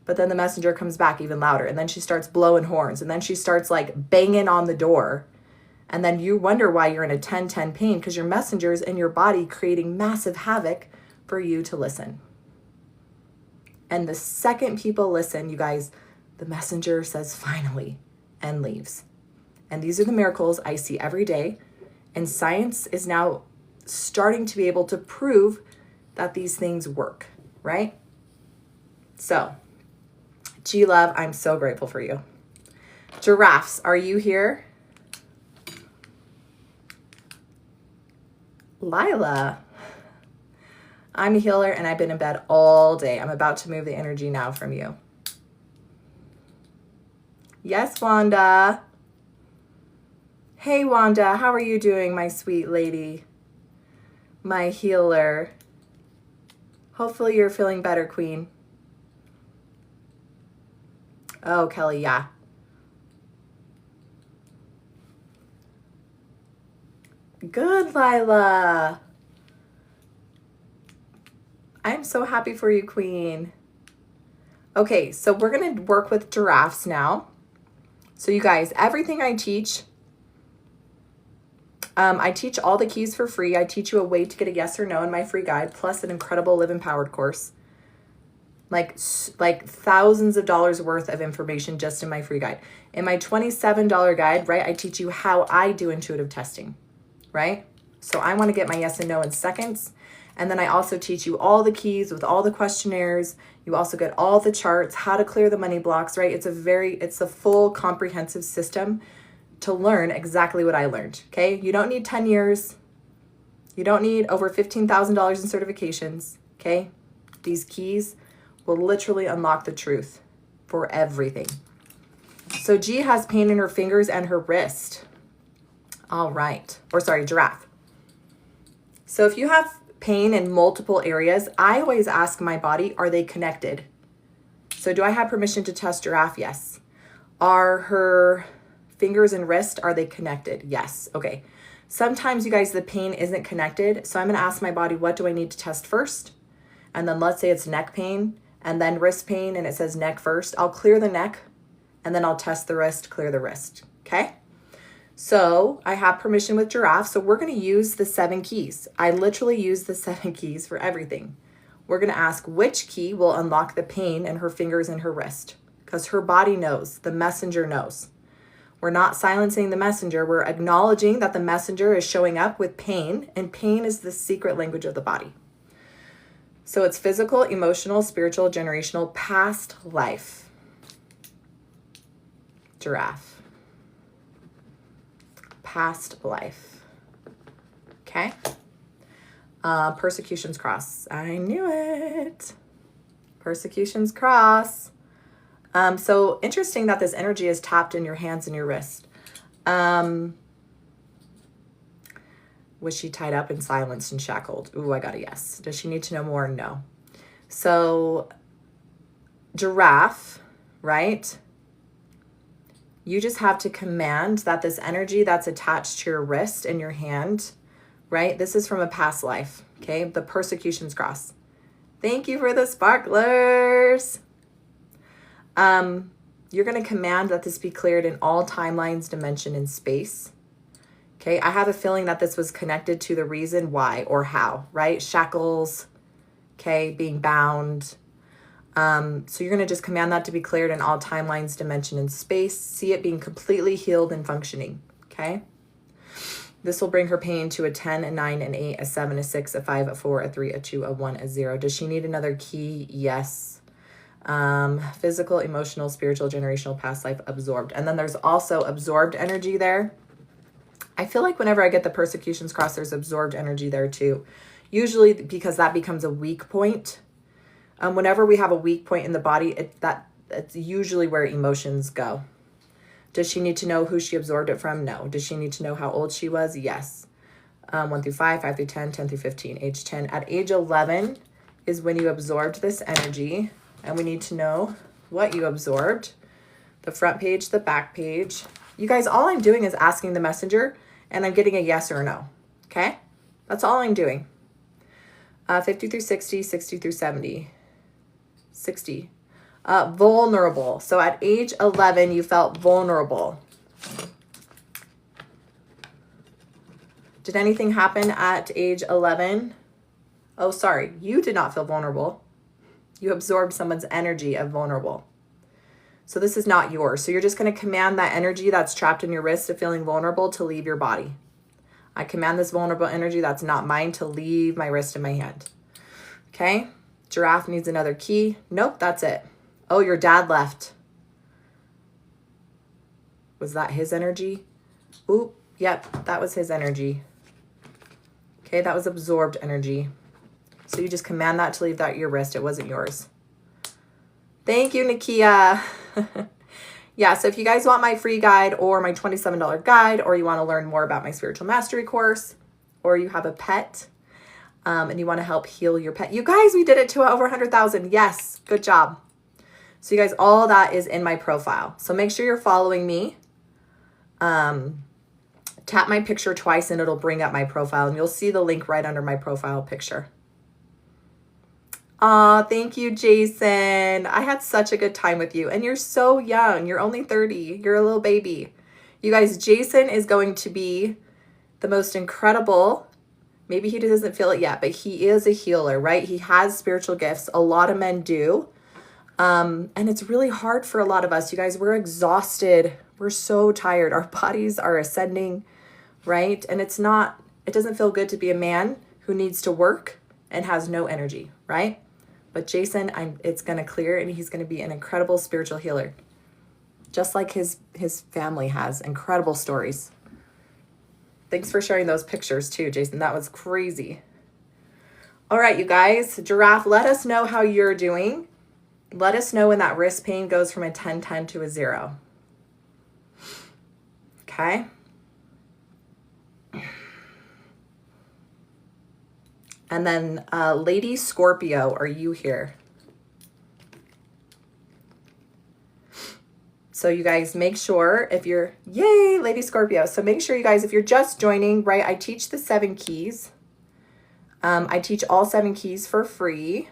But then the messenger comes back even louder. And then she starts blowing horns. And then she starts like banging on the door. And then you wonder why you're in a 10-10 pain, because your messenger is in your body creating massive havoc for you to listen. And the second people listen, you guys, the messenger says finally and leaves. And these are the miracles I see every day. And science is now starting to be able to prove that these things work, right? So, G-Love, I'm so grateful for you. Giraffes, are you here? Lila, I'm a healer and I've been in bed all day. I'm about to move the energy now from you. Yes, Wanda. Hey, Wanda, how are you doing, my sweet lady? My healer. Hopefully you're feeling better, Queen. Oh, Kelly, yeah. Good, Lila. I'm so happy for you, Queen. Okay, so we're going to work with giraffes now. So you guys, everything I teach all the keys for free. I teach you a way to get a yes or no in my free guide, plus an incredible Live Empowered course. Like thousands of dollars worth of information just in my free guide. In my $27 guide, right, I teach you how I do intuitive testing, right? So I want to get my yes and no in seconds. And then I also teach you all the keys with all the questionnaires. You also get all the charts, how to clear the money blocks, right? It's a full comprehensive system to learn exactly what I learned, okay? You don't need 10 years. You don't need over $15,000 in certifications, okay? These keys will literally unlock the truth for everything. So G has pain in her fingers and her wrist. All right. Or sorry, giraffe. So if you have pain in multiple areas, I always ask my body, are they connected? So do I have permission to test giraffe? Yes. Are her fingers and wrist, are they connected? Yes. Okay. Sometimes, you guys, the pain isn't connected. So I'm going to ask my body, what do I need to test first? And then let's say it's neck pain and then wrist pain and it says neck first. I'll clear the neck and then I'll test the wrist, clear the wrist. Okay. So I have permission with giraffe. So we're going to use the 7 keys. I literally use the 7 keys for everything. We're going to ask which key will unlock the pain in her fingers and her wrist, because her body knows, the messenger knows. We're not silencing the messenger. We're acknowledging that the messenger is showing up with pain, and pain is the secret language of the body. So it's physical, emotional, spiritual, generational, past life. Giraffe. Past life. Okay. Persecutions cross. I knew it. Persecutions cross. So interesting that this energy is tapped in your hands and your wrist. Was she tied up and silenced and shackled? Ooh, I got a yes. Does she need to know more? No. So Giraffe, right? You just have to command that this energy that's attached to your wrist and your hand, right? This is from a past life, okay? The persecutions cross. Thank you for the sparklers. You're going to command that this be cleared in all timelines, dimension, and space. Okay, I have a feeling that this was connected to the reason why or how, right? Shackles, okay, being bound. So you're going to just command that to be cleared in all timelines, dimension, and space. See it being completely healed and functioning, okay? This will bring her pain to a 10, a 9, an 8, a 7, a 6, a 5, a 4, a 3, a 2, a 1, a 0. Does she need another key? Yes. Physical, emotional, spiritual, generational, past life, absorbed. And then there's also absorbed energy there. I feel like whenever I get the persecutions cross, there's absorbed energy there too. Usually because that becomes a weak point. Whenever we have a weak point in the body, it's usually where emotions go. Does she need to know who she absorbed it from? No. Does she need to know how old she was? Yes. 1 through 5, 5 through 10, 10 through 15, age 10. At age 11 is when you absorbed this energy, and we need to know what you absorbed. The front page, the back page. You guys, all I'm doing is asking the messenger, and I'm getting a yes or a no, okay? That's all I'm doing. 50 through 60, 60 through 70. 60. Vulnerable. So at age 11, you felt vulnerable. Did anything happen at age 11? Oh, sorry. You did not feel vulnerable. You absorbed someone's energy of vulnerable. So this is not yours. So you're just going to command that energy that's trapped in your wrist of feeling vulnerable to leave your body. I command this vulnerable energy that's not mine to leave my wrist and my hand. Okay? Giraffe needs another key. Nope, that's it. Oh, your dad left. Was that his energy? Oop, yep, that was his energy. Okay, that was absorbed energy. So you just command that to leave that your wrist. It wasn't yours. Thank you, Nakia. Yeah, so if you guys want my free guide or my $27 guide, or you want to learn more about my spiritual mastery course, or you have a pet and you want to help heal your pet. You guys, we did it to over 100,000. Yes, good job. So you guys, all that is in my profile. So make sure you're following me. Tap my picture twice and it'll bring up my profile, and you'll see the link right under my profile picture. Aw, thank you, Jason. I had such a good time with you. And you're so young. You're only 30. You're a little baby. You guys, Jason is going to be the most incredible. Maybe he doesn't feel it yet, but he is a healer, right? He has spiritual gifts. A lot of men do. And it's really hard for a lot of us. You guys, we're exhausted. We're so tired. Our bodies are ascending, right? And it doesn't feel good to be a man who needs to work and has no energy, right? But Jason, it's going to clear, and he's going to be an incredible spiritual healer. Just like his family has incredible stories. Thanks for sharing those pictures too, Jason. That was crazy. All right, you guys. Giraffe, let us know how you're doing. Let us know when that wrist pain goes from a 10-10 to a 0. Okay? And then Lady Scorpio, are you here? So you guys make sure if you're, yay, Lady Scorpio. So make sure you guys, if you're just joining, right, I teach the 7 keys. I teach all 7 keys for free.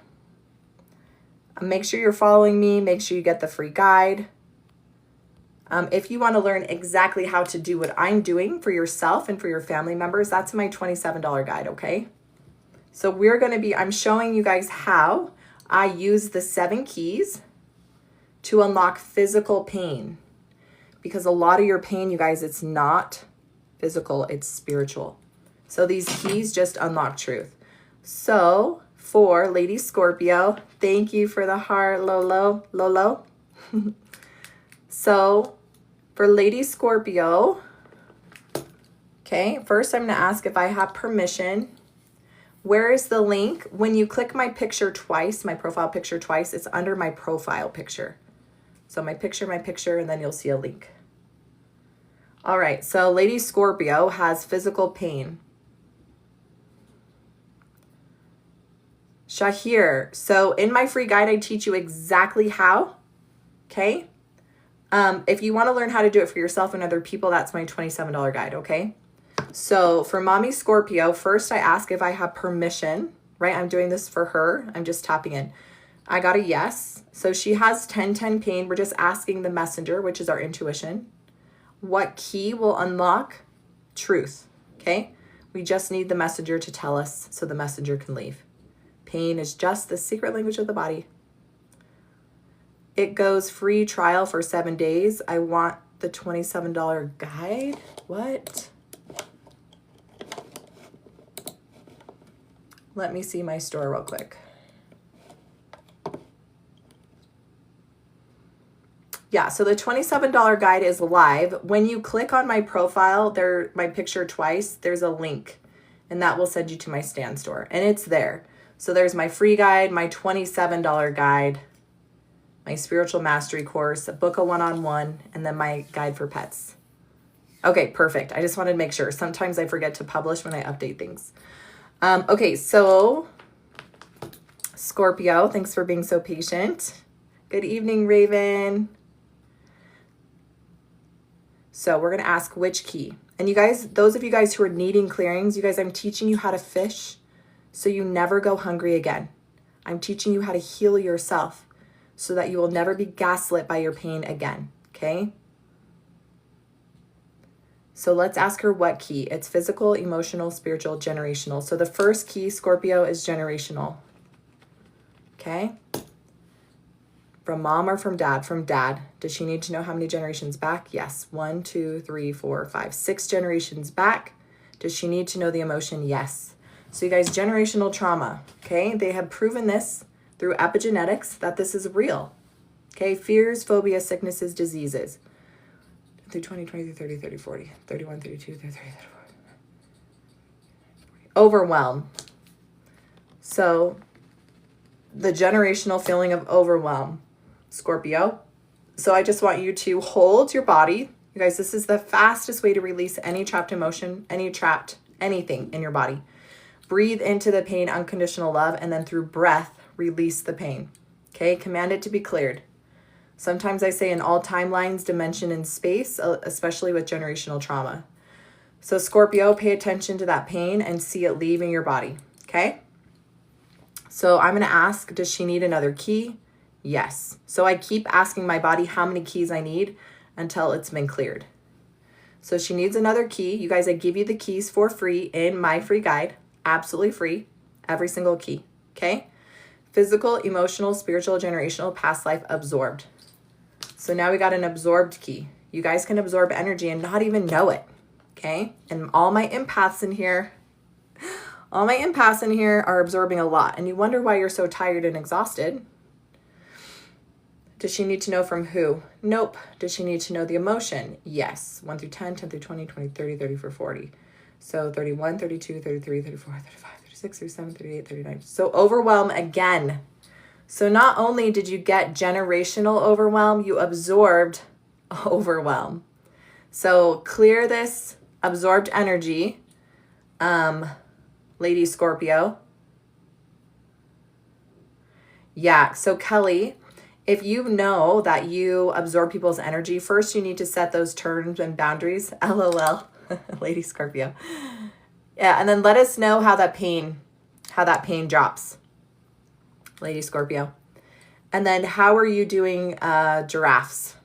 Make sure you're following me. Make sure you get the free guide. If you want to learn exactly how to do what I'm doing for yourself and for your family members, that's my $27 guide, okay? So I'm showing you guys how I use the 7 keys to unlock physical pain. Because a lot of your pain, you guys, it's not physical, it's spiritual. So these keys just unlock truth. So for Lady Scorpio, thank you for the heart, Lolo. So for Lady Scorpio, okay, first I'm going to ask if I have permission. Where is the link? When you click my picture twice, my profile picture twice, it's under my profile picture. So my picture, and then you'll see a link. All right, so Lady Scorpio has physical pain. Shahir. So in my free guide, I teach you exactly how, okay? If you want to learn how to do it for yourself and other people, that's my $27 guide, okay? So for Mommy Scorpio, first I ask if I have permission, right? I'm doing this for her. I'm just tapping in. I got a yes. So she has 1010 pain. We're just asking the messenger, which is our intuition, what key will unlock truth, okay? We just need the messenger to tell us so the messenger can leave. Pain is just the secret language of the body. It goes free trial for 7 days. I want the $27 guide. What? Let me see my store real quick. Yeah, so the $27 guide is live. When you click on my profile, my picture twice, there's a link, and that will send you to my Stan store, and it's there. So there's my free guide, my $27 guide, my spiritual mastery course, book a one-on-one, and then my guide for pets. Okay, perfect. I just wanted to make sure. Sometimes I forget to publish when I update things. Okay, so Scorpio, thanks for being so patient. Good evening, Raven. So we're going to ask which key. And you guys, those of you guys who are needing clearings, you guys, I'm teaching you how to fish so you never go hungry again. I'm teaching you how to heal yourself so that you will never be gaslit by your pain again, okay? So let's ask her what key. It's physical, emotional, spiritual, generational. So the first key, Scorpio, is generational, okay? From mom or from dad? From dad. Does she need to know how many generations back? Yes. 1, 2, 3, 4, 5, 6 generations back. Does she need to know the emotion? Yes. So you guys, generational trauma, okay? They have proven this through epigenetics that this is real, okay? Fears, phobias, sicknesses, diseases. Through 20, 20, 30, 30, 40, 31, 32, 33, 34. Overwhelm. So the generational feeling of overwhelm, Scorpio. So I just want you to hold your body. You guys, this is the fastest way to release any trapped emotion, any trapped anything in your body. Breathe into the pain, unconditional love, and then through breath, release the pain. Okay, command it to be cleared. Sometimes I say in all timelines, dimension, and space, especially with generational trauma. So Scorpio, pay attention to that pain and see it leaving your body, okay? So I'm going to ask, does she need another key? Yes. So I keep asking my body how many keys I need until it's been cleared. So she needs another key. You guys, I give you the keys for free in my free guide. Absolutely free. Every single key, okay? Physical, emotional, spiritual, generational, past life, absorbed. So now we got an absorbed key. You guys can absorb energy and not even know it, okay? And all my empaths in here are absorbing a lot. And you wonder why you're so tired and exhausted. Does she need to know from who? Nope. Does she need to know the emotion? Yes. 1 through 10, 10 through 20, 20, 30, 34, 40. So 31, 32, 33, 34, 35, 36, 37, 38, 39. So overwhelm again. So not only did you get generational overwhelm, you absorbed overwhelm. So clear this absorbed energy, Lady Scorpio. Yeah, so Kelly, if you know that you absorb people's energy, first you need to set those terms and boundaries. LOL, Lady Scorpio. Yeah, and then let us know how that pain drops, Lady Scorpio. And then how are you doing giraffes?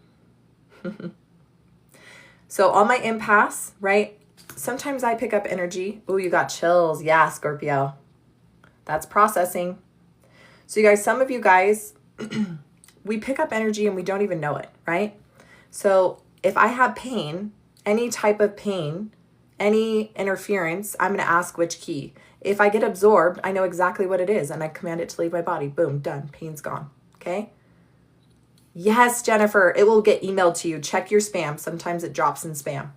So all my empaths, right? Sometimes I pick up energy. Oh, you got chills. Yeah, Scorpio. That's processing. So you guys, some of you guys, we pick up energy and we don't even know it, right? So if I have pain, any type of pain, any interference, I'm going to ask which key. If I get absorbed, I know exactly what it is and I command it to leave my body. Boom, done. Pain's gone. Okay? Yes, Jennifer, it will get emailed to you. Check your spam. Sometimes it drops in spam.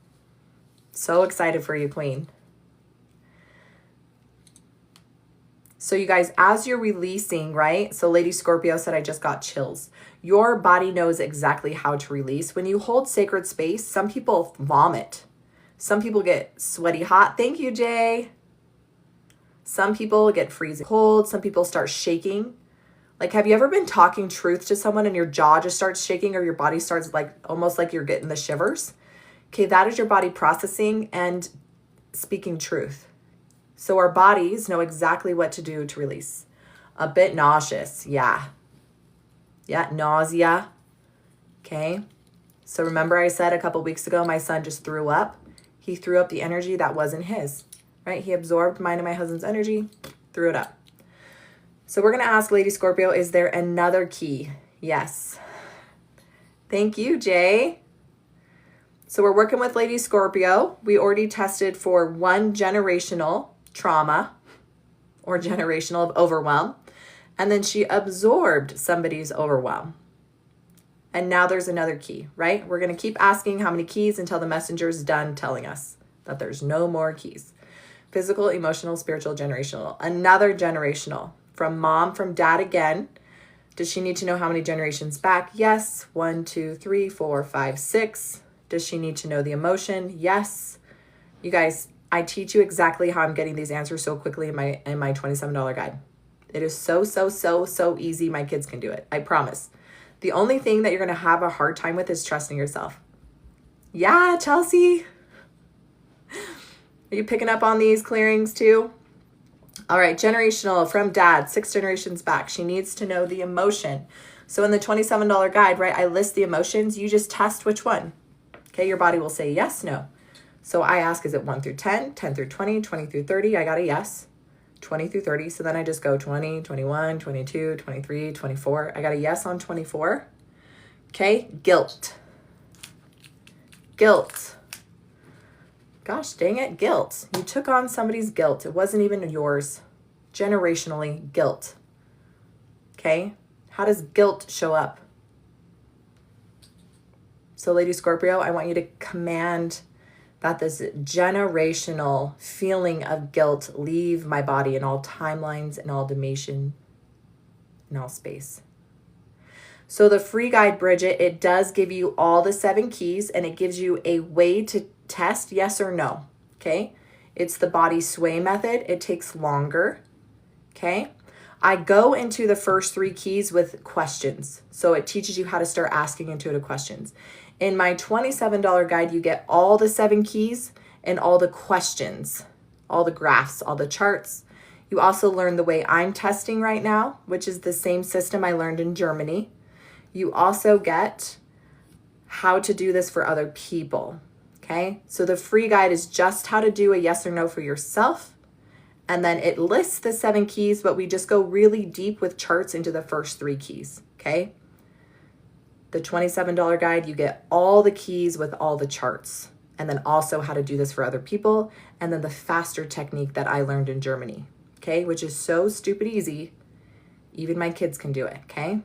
So excited for you, Queen. So you guys, as you're releasing, right? So Lady Scorpio said, I just got chills. Your body knows exactly how to release. When you hold sacred space, some people vomit. Some people get sweaty hot. Thank you, Jay. Some people get freezing cold. Some people start shaking. Like, have you ever been talking truth to someone and your jaw just starts shaking or your body starts like almost like you're getting the shivers? Okay, that is your body processing and speaking truth. So our bodies know exactly what to do to release. A bit nauseous, yeah. Yeah, nausea. Okay. So remember I said a couple weeks ago, my son just threw up. He threw up the energy that wasn't his, right? He absorbed mine and my husband's energy, threw it up. So we're going to ask Lady Scorpio, is there another key? Yes. Thank you, Jay. So we're working with Lady Scorpio. We already tested for one generational trauma or generational overwhelm. And then she absorbed somebody's overwhelm. And now there's another key, right? We're going to keep asking how many keys until the messenger is done telling us that there's no more keys. Physical, emotional, spiritual, generational. Another generational. From mom, from dad again. Does she need to know how many generations back? Yes. 1, 2, 3, 4, 5, 6. Does she need to know the emotion? Yes. You guys, I teach you exactly how I'm getting these answers so quickly in my $27 guide. It is so easy. My kids can do it. I promise. The only thing that you're going to have a hard time with is trusting yourself. Yeah, Chelsea. Are you picking up on these clearings too? All right, generational from dad, 6 generations back. She needs to know the emotion. So in the $27 guide, right, I list the emotions. You just test which one. Okay, your body will say yes, no. So I ask, is it 1 through 10, 10 through 20, 20 through 30? I got a yes. 20 through 30. So then I just go 20, 21, 22, 23, 24. I got a yes on 24. Okay, guilt. Guilt. Gosh dang it, guilt. You took on somebody's guilt. It wasn't even yours. Generationally, guilt. Okay, how does guilt show up? So Lady Scorpio, I want you to command that this generational feeling of guilt leave my body in all timelines, in all dimension, in all space. So the free guide, Bridget, it does give you all the 7 keys and it gives you a way to test yes or no, okay? It's the body sway method. It takes longer, okay? I go into the first 3 keys with questions. So it teaches you how to start asking intuitive questions. In my $27 guide, you get all the 7 keys and all the questions, all the graphs, all the charts. You also learn the way I'm testing right now, which is the same system I learned in Germany. You also get how to do this for other people, okay? So the free guide is just how to do a yes or no for yourself. And then it lists the 7 keys, but we just go really deep with charts into the first 3 keys, okay? The $27 guide, you get all the keys with all the charts. And then also how to do this for other people. And then the faster technique that I learned in Germany, okay? Which is so stupid easy. Even my kids can do it, okay?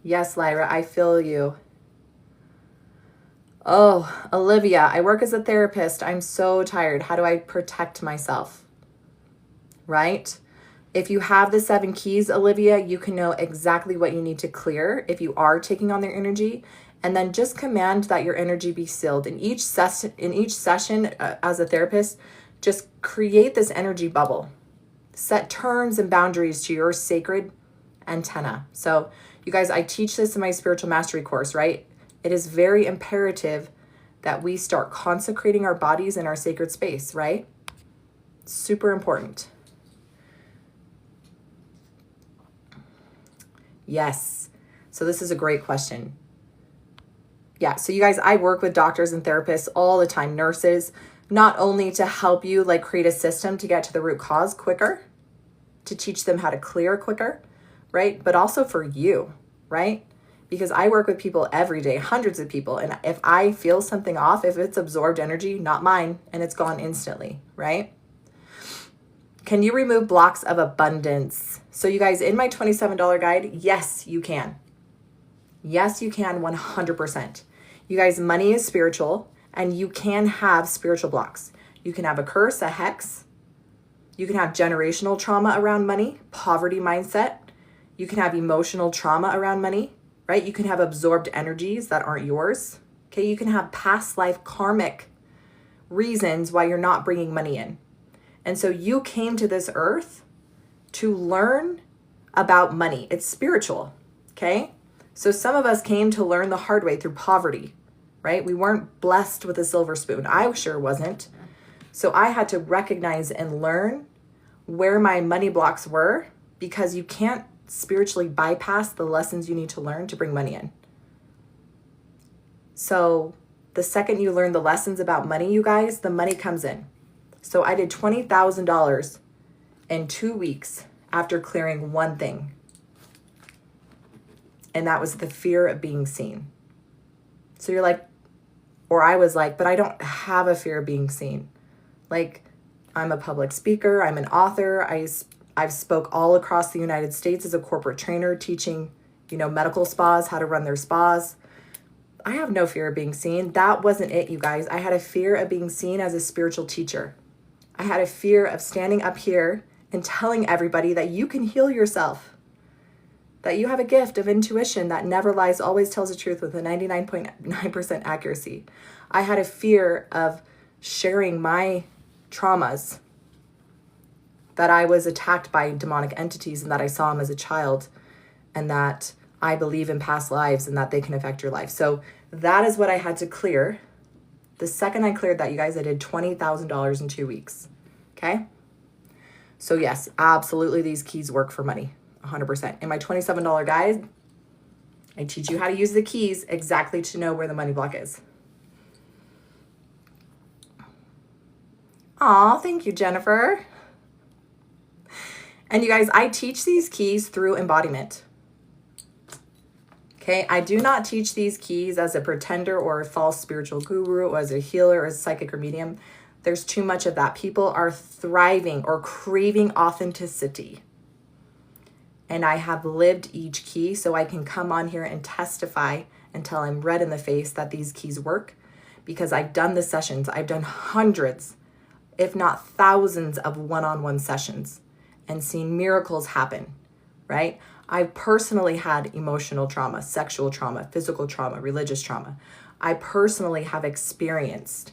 Yes, Lyra, I feel you. Oh, Olivia, I work as a therapist. I'm so tired. How do I protect myself? Right? If you have the 7 keys, Olivia, you can know exactly what you need to clear if you are taking on their energy. And then just command that your energy be sealed. In each session as a therapist, just create this energy bubble. Set terms and boundaries to your sacred antenna. So you guys, I teach this in my spiritual mastery course, right? It is very imperative that we start consecrating our bodies in our sacred space, right? Super important. Yes. So this is a great question. Yeah. So you guys, I work with doctors and therapists all the time, nurses, not only to help you like create a system to get to the root cause quicker, to teach them how to clear quicker, right? But also for you, right? Because I work with people every day, hundreds of people. And if I feel something off, if it's absorbed energy, not mine, and it's gone instantly, right? Can you remove blocks of abundance? So you guys, in my $27 guide, yes, you can. Yes, you can 100%. You guys, money is spiritual and you can have spiritual blocks. You can have a curse, a hex. You can have generational trauma around money, poverty mindset. You can have emotional trauma around money, right? You can have absorbed energies that aren't yours. Okay, you can have past life karmic reasons why you're not bringing money in. And so you came to this earth to learn about money. It's spiritual, okay? So some of us came to learn the hard way through poverty, right? We weren't blessed with a silver spoon. I sure wasn't. So I had to recognize and learn where my money blocks were, because you can't spiritually bypass the lessons you need to learn to bring money in. So the second you learn the lessons about money, you guys, the money comes in. So I did $20,000 in 2 weeks after clearing one thing. And that was the fear of being seen. So you're like, or I was like, but I don't have a fear of being seen. Like, I'm a public speaker, I'm an author, I've spoke all across the United States as a corporate trainer, teaching, medical spas, how to run their spas. I have no fear of being seen. That wasn't it, you guys. I had a fear of being seen as a spiritual teacher. I had a fear of standing up here and telling everybody that you can heal yourself, that you have a gift of intuition that never lies, always tells the truth with a 99.9% accuracy. I had a fear of sharing my traumas, that I was attacked by demonic entities and that I saw them as a child, and that I believe in past lives and that they can affect your life. So that is what I had to clear. The second I cleared that, you guys, I did $20,000 in 2 weeks. Okay? So yes, absolutely, these keys work for money, 100%. In my $27 guide, I teach you how to use the keys exactly to know where the money block is. Aw, thank you, Jennifer. And you guys, I teach these keys through embodiment. Okay, I do not teach these keys as a pretender or a false spiritual guru or as a healer or as a psychic or medium. There's too much of that. People are thriving or craving authenticity. And I have lived each key, so I can come on here and testify until I'm red in the face that these keys work, because I've done the sessions. I've done hundreds, if not thousands of one-on-one sessions and seen miracles happen, right? I've personally had emotional trauma, sexual trauma, physical trauma, religious trauma. I personally have experienced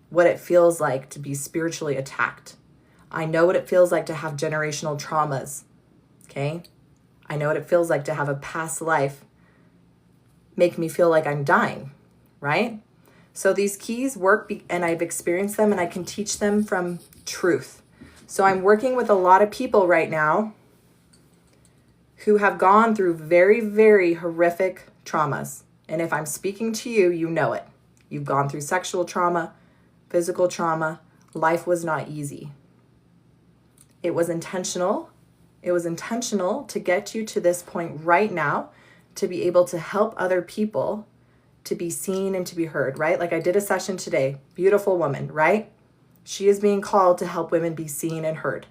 what it feels like to be spiritually attacked. I know what it feels like to have generational traumas, okay? I know what it feels like to have a past life make me feel like I'm dying, right? So these keys work, and I've experienced them, and I can teach them from truth. So I'm working with a lot of people right now who have gone through very, very horrific traumas. And if I'm speaking to you, you know it. You've gone through sexual trauma, physical trauma. Life was not easy. It was intentional. It was intentional to get you to this point right now, to be able to help other people to be seen and to be heard, right? Like I did a session today, beautiful woman, right? She is being called to help women be seen and heard.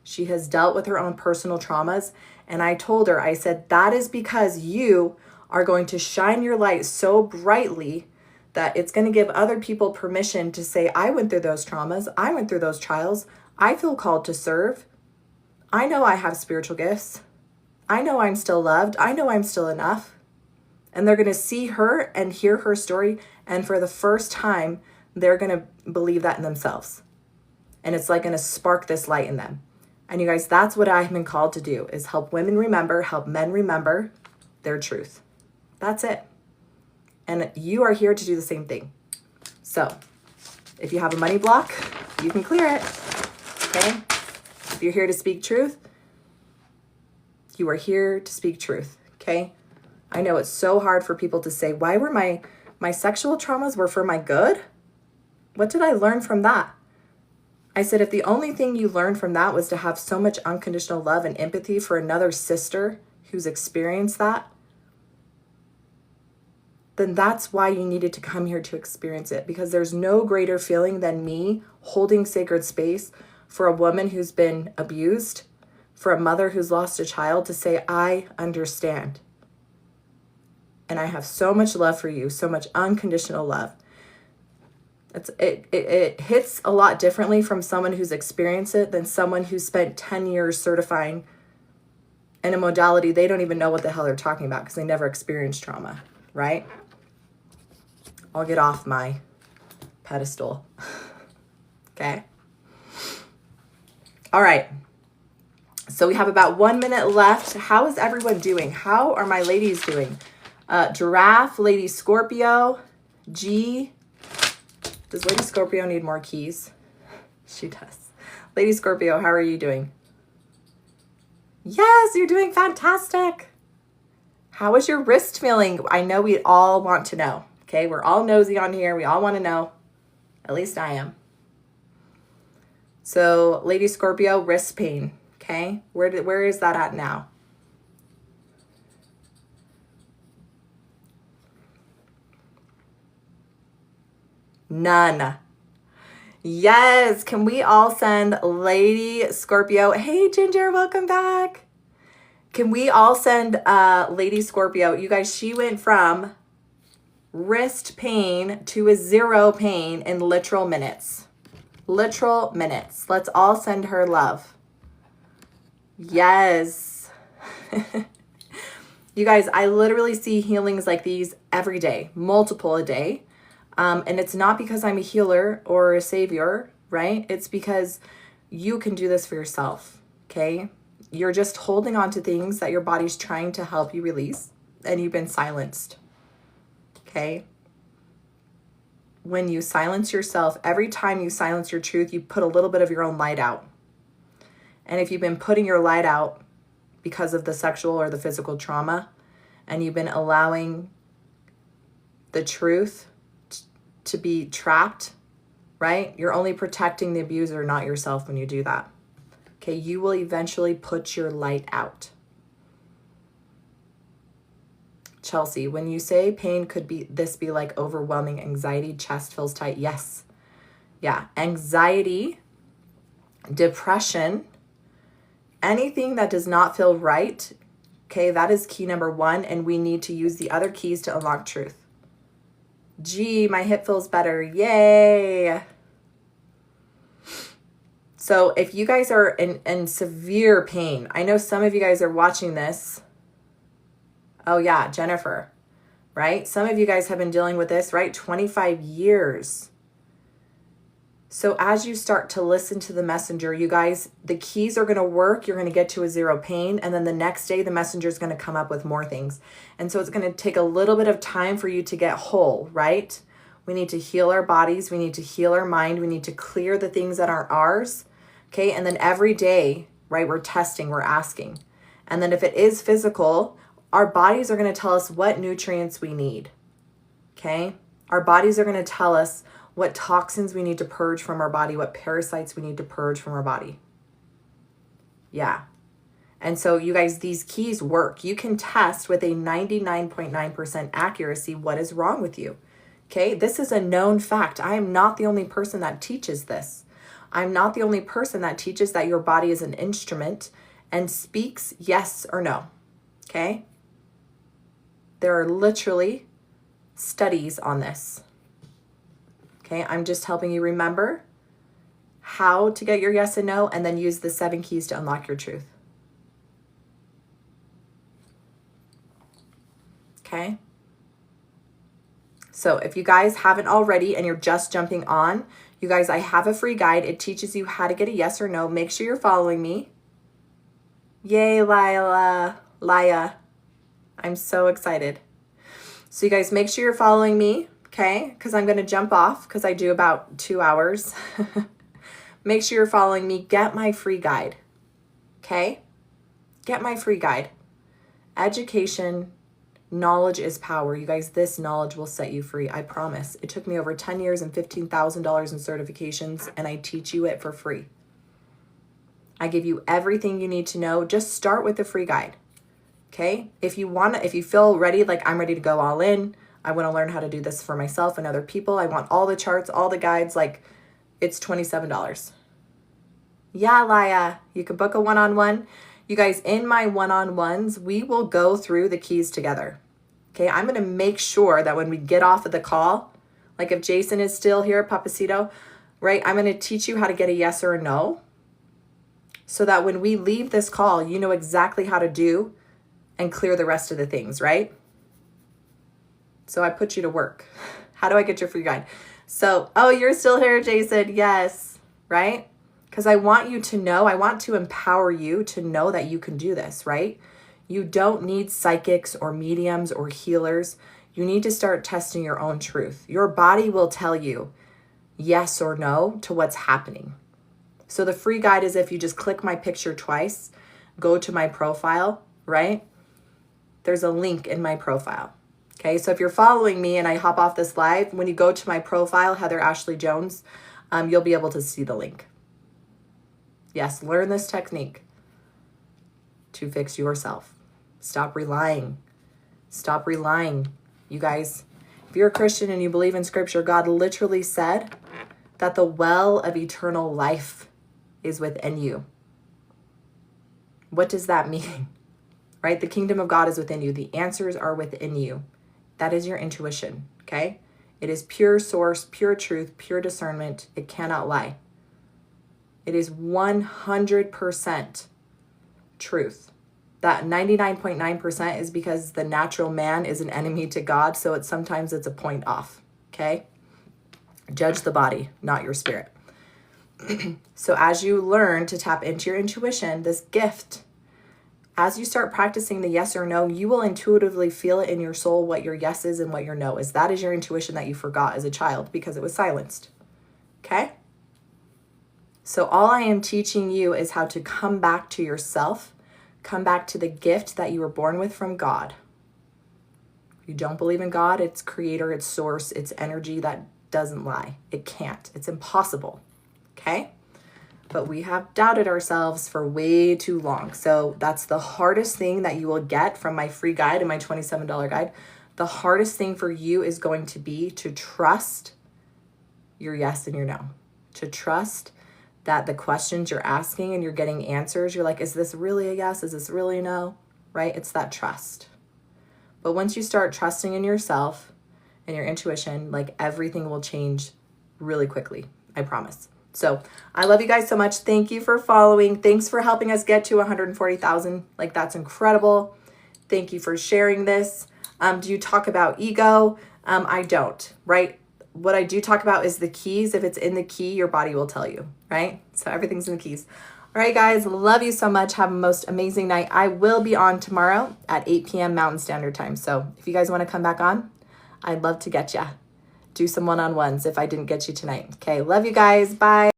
She has dealt with her own personal traumas. And I told her, I said, that is because you are going to shine your light so brightly that it's going to give other people permission to say, I went through those traumas. I went through those trials. I feel called to serve. I know I have spiritual gifts. I know I'm still loved. I know I'm still enough. And they're going to see her and hear her story. And for the first time, they're going to believe that in themselves. And it's like going to spark this light in them. And you guys, that's what I've been called to do, is help women remember, help men remember their truth. That's it. And you are here to do the same thing. So if you have a money block, you can clear it. Okay? If you're here to speak truth, you are here to speak truth. Okay? I know it's so hard for people to say, why were my sexual traumas were for my good? What did I learn from that? I said, if the only thing you learned from that was to have so much unconditional love and empathy for another sister who's experienced that, then that's why you needed to come here to experience it. Because there's no greater feeling than me holding sacred space for a woman who's been abused, for a mother who's lost a child, to say, I understand. And I have so much love for you, so much unconditional love. It hits a lot differently from someone who's experienced it than someone who spent 10 years certifying in a modality they don't even know what the hell they're talking about because they never experienced trauma, right? I'll get off my pedestal. Okay. All right. So we have about 1 minute left. How is everyone doing? How are my ladies doing? Giraffe, Lady Scorpio, G. Does Lady Scorpio need more keys? She does. Lady Scorpio, how are you doing? Yes, you're doing fantastic. How is your wrist feeling? I know we all want to know. Okay, we're all nosy on here. We all want to know. At least I am. So, Lady Scorpio, wrist pain. Okay, where is that at now? None. Yes, can we all send Lady Scorpio? Hey, Ginger, welcome back. Can we all send Lady Scorpio? You guys, she went from wrist pain to a 0 pain in literal minutes. Literal minutes. Let's all send her love. Yes. You guys, I literally see healings like these every day, multiple a day. And it's not because I'm a healer or a savior, right? It's because you can do this for yourself, okay? You're just holding on to things that your body's trying to help you release, and you've been silenced, okay? When you silence yourself, every time you silence your truth, you put a little bit of your own light out. And if you've been putting your light out because of the sexual or the physical trauma, and you've been allowing the truth to be trapped, right? You're only protecting the abuser, not yourself, when you do that. Okay, you will eventually put your light out. Chelsea, when you say pain, could this be like overwhelming anxiety, chest feels tight? Yes. Yeah, anxiety, depression, anything that does not feel right, okay, that is key number 1, and we need to use the other keys to unlock truth. Gee, my hip feels better. Yay. So if you guys are in severe pain, I know some of you guys are watching this. Oh yeah, Jennifer, right? Some of you guys have been dealing with this, right? 25 years. So as you start to listen to the messenger, you guys, the keys are going to work. You're going to get to a 0 pain. And then the next day, the messenger is going to come up with more things. And so it's going to take a little bit of time for you to get whole, right? We need to heal our bodies. We need to heal our mind. We need to clear the things that aren't ours. Okay. And then every day, right, we're testing, we're asking. And then if it is physical, our bodies are going to tell us what nutrients we need. Okay. Our bodies are going to tell us what toxins we need to purge from our body, what parasites we need to purge from our body. Yeah. And so you guys, these keys work. You can test with a 99.9% accuracy what is wrong with you. Okay. This is a known fact. I am not the only person that teaches this. I'm not the only person that teaches that your body is an instrument and speaks yes or no. Okay. There are literally studies on this. Okay, I'm just helping you remember how to get your yes and no, and then use the 7 keys to unlock your truth. Okay. So if you guys haven't already and you're just jumping on, you guys, I have a free guide. It teaches you how to get a yes or no. Make sure you're following me. Yay, Laya. I'm so excited. So you guys, make sure you're following me. Okay, because I'm going to jump off because I do about 2 hours. Make sure you're following me. Get my free guide. Okay? Get my free guide. Education, knowledge is power. You guys, this knowledge will set you free. I promise. It took me over 10 years and $15,000 in certifications, and I teach you it for free. I give you everything you need to know. Just start with the free guide. Okay? If you feel ready, like I'm ready to go all in, I want to learn how to do this for myself and other people. I want all the charts, all the guides, like it's $27. Yeah, Laya, you can book a one-on-one. You guys, in my one-on-ones, we will go through the keys together. Okay, I'm going to make sure that when we get off of the call, like if Jason is still here, Papacito, right, I'm going to teach you how to get a yes or a no so that when we leave this call, you know exactly how to do and clear the rest of the things, right? So I put you to work. How do I get your free guide? So, oh, you're still here, Jason. Yes. right? Because I want you to know, I want to empower you to know that you can do this, right? You don't need psychics or mediums or healers. You need to start testing your own truth. Your body will tell you yes or no to what's happening. So the free guide is if you just click my picture twice, go to my profile, right? There's a link in my profile. Okay, so if you're following me and I hop off this live, when you go to my profile, Heather Ashley Jones, you'll be able to see the link. Yes, learn this technique to fix yourself. Stop relying. Stop relying. You guys, if you're a Christian and you believe in scripture, God literally said that the well of eternal life is within you. What does that mean? Right? The kingdom of God is within you. The answers are within you. That is your intuition, okay? It is pure source, pure truth, pure discernment. It cannot lie. It is 100% truth. That 99.9% is because the natural man is an enemy to God, so sometimes it's a point off, okay? Judge the body, not your spirit. So as you learn to tap into your intuition, this gift, as you start practicing the yes or no, you will intuitively feel it in your soul what your yes is and what your no is. That is your intuition that you forgot as a child because it was silenced, okay? So all I am teaching you is how to come back to yourself, come back to the gift that you were born with from God. If you don't believe in God, it's creator, it's source, it's energy that doesn't lie. It can't. It's impossible. Okay? But we have doubted ourselves for way too long. So that's the hardest thing that you will get from my free guide and my $27 guide. The hardest thing for you is going to be to trust your yes and your no. To trust that the questions you're asking and you're getting answers, you're like, is this really a yes? Is this really a no? Right? It's that trust. But once you start trusting in yourself and your intuition, like everything will change really quickly. I promise. So I love you guys so much. Thank you for following. Thanks for helping us get to 140,000. Like that's incredible. Thank you for sharing this. Do you talk about ego? I don't, right? What I do talk about is the keys. If it's in the key, your body will tell you, right? So everything's in the keys. All right, guys, love you so much. Have a most amazing night. I will be on tomorrow at 8 p.m. Mountain Standard Time. So if you guys want to come back on, I'd love to get you. Do some one-on-ones if I didn't get you tonight. Okay, love you guys. Bye.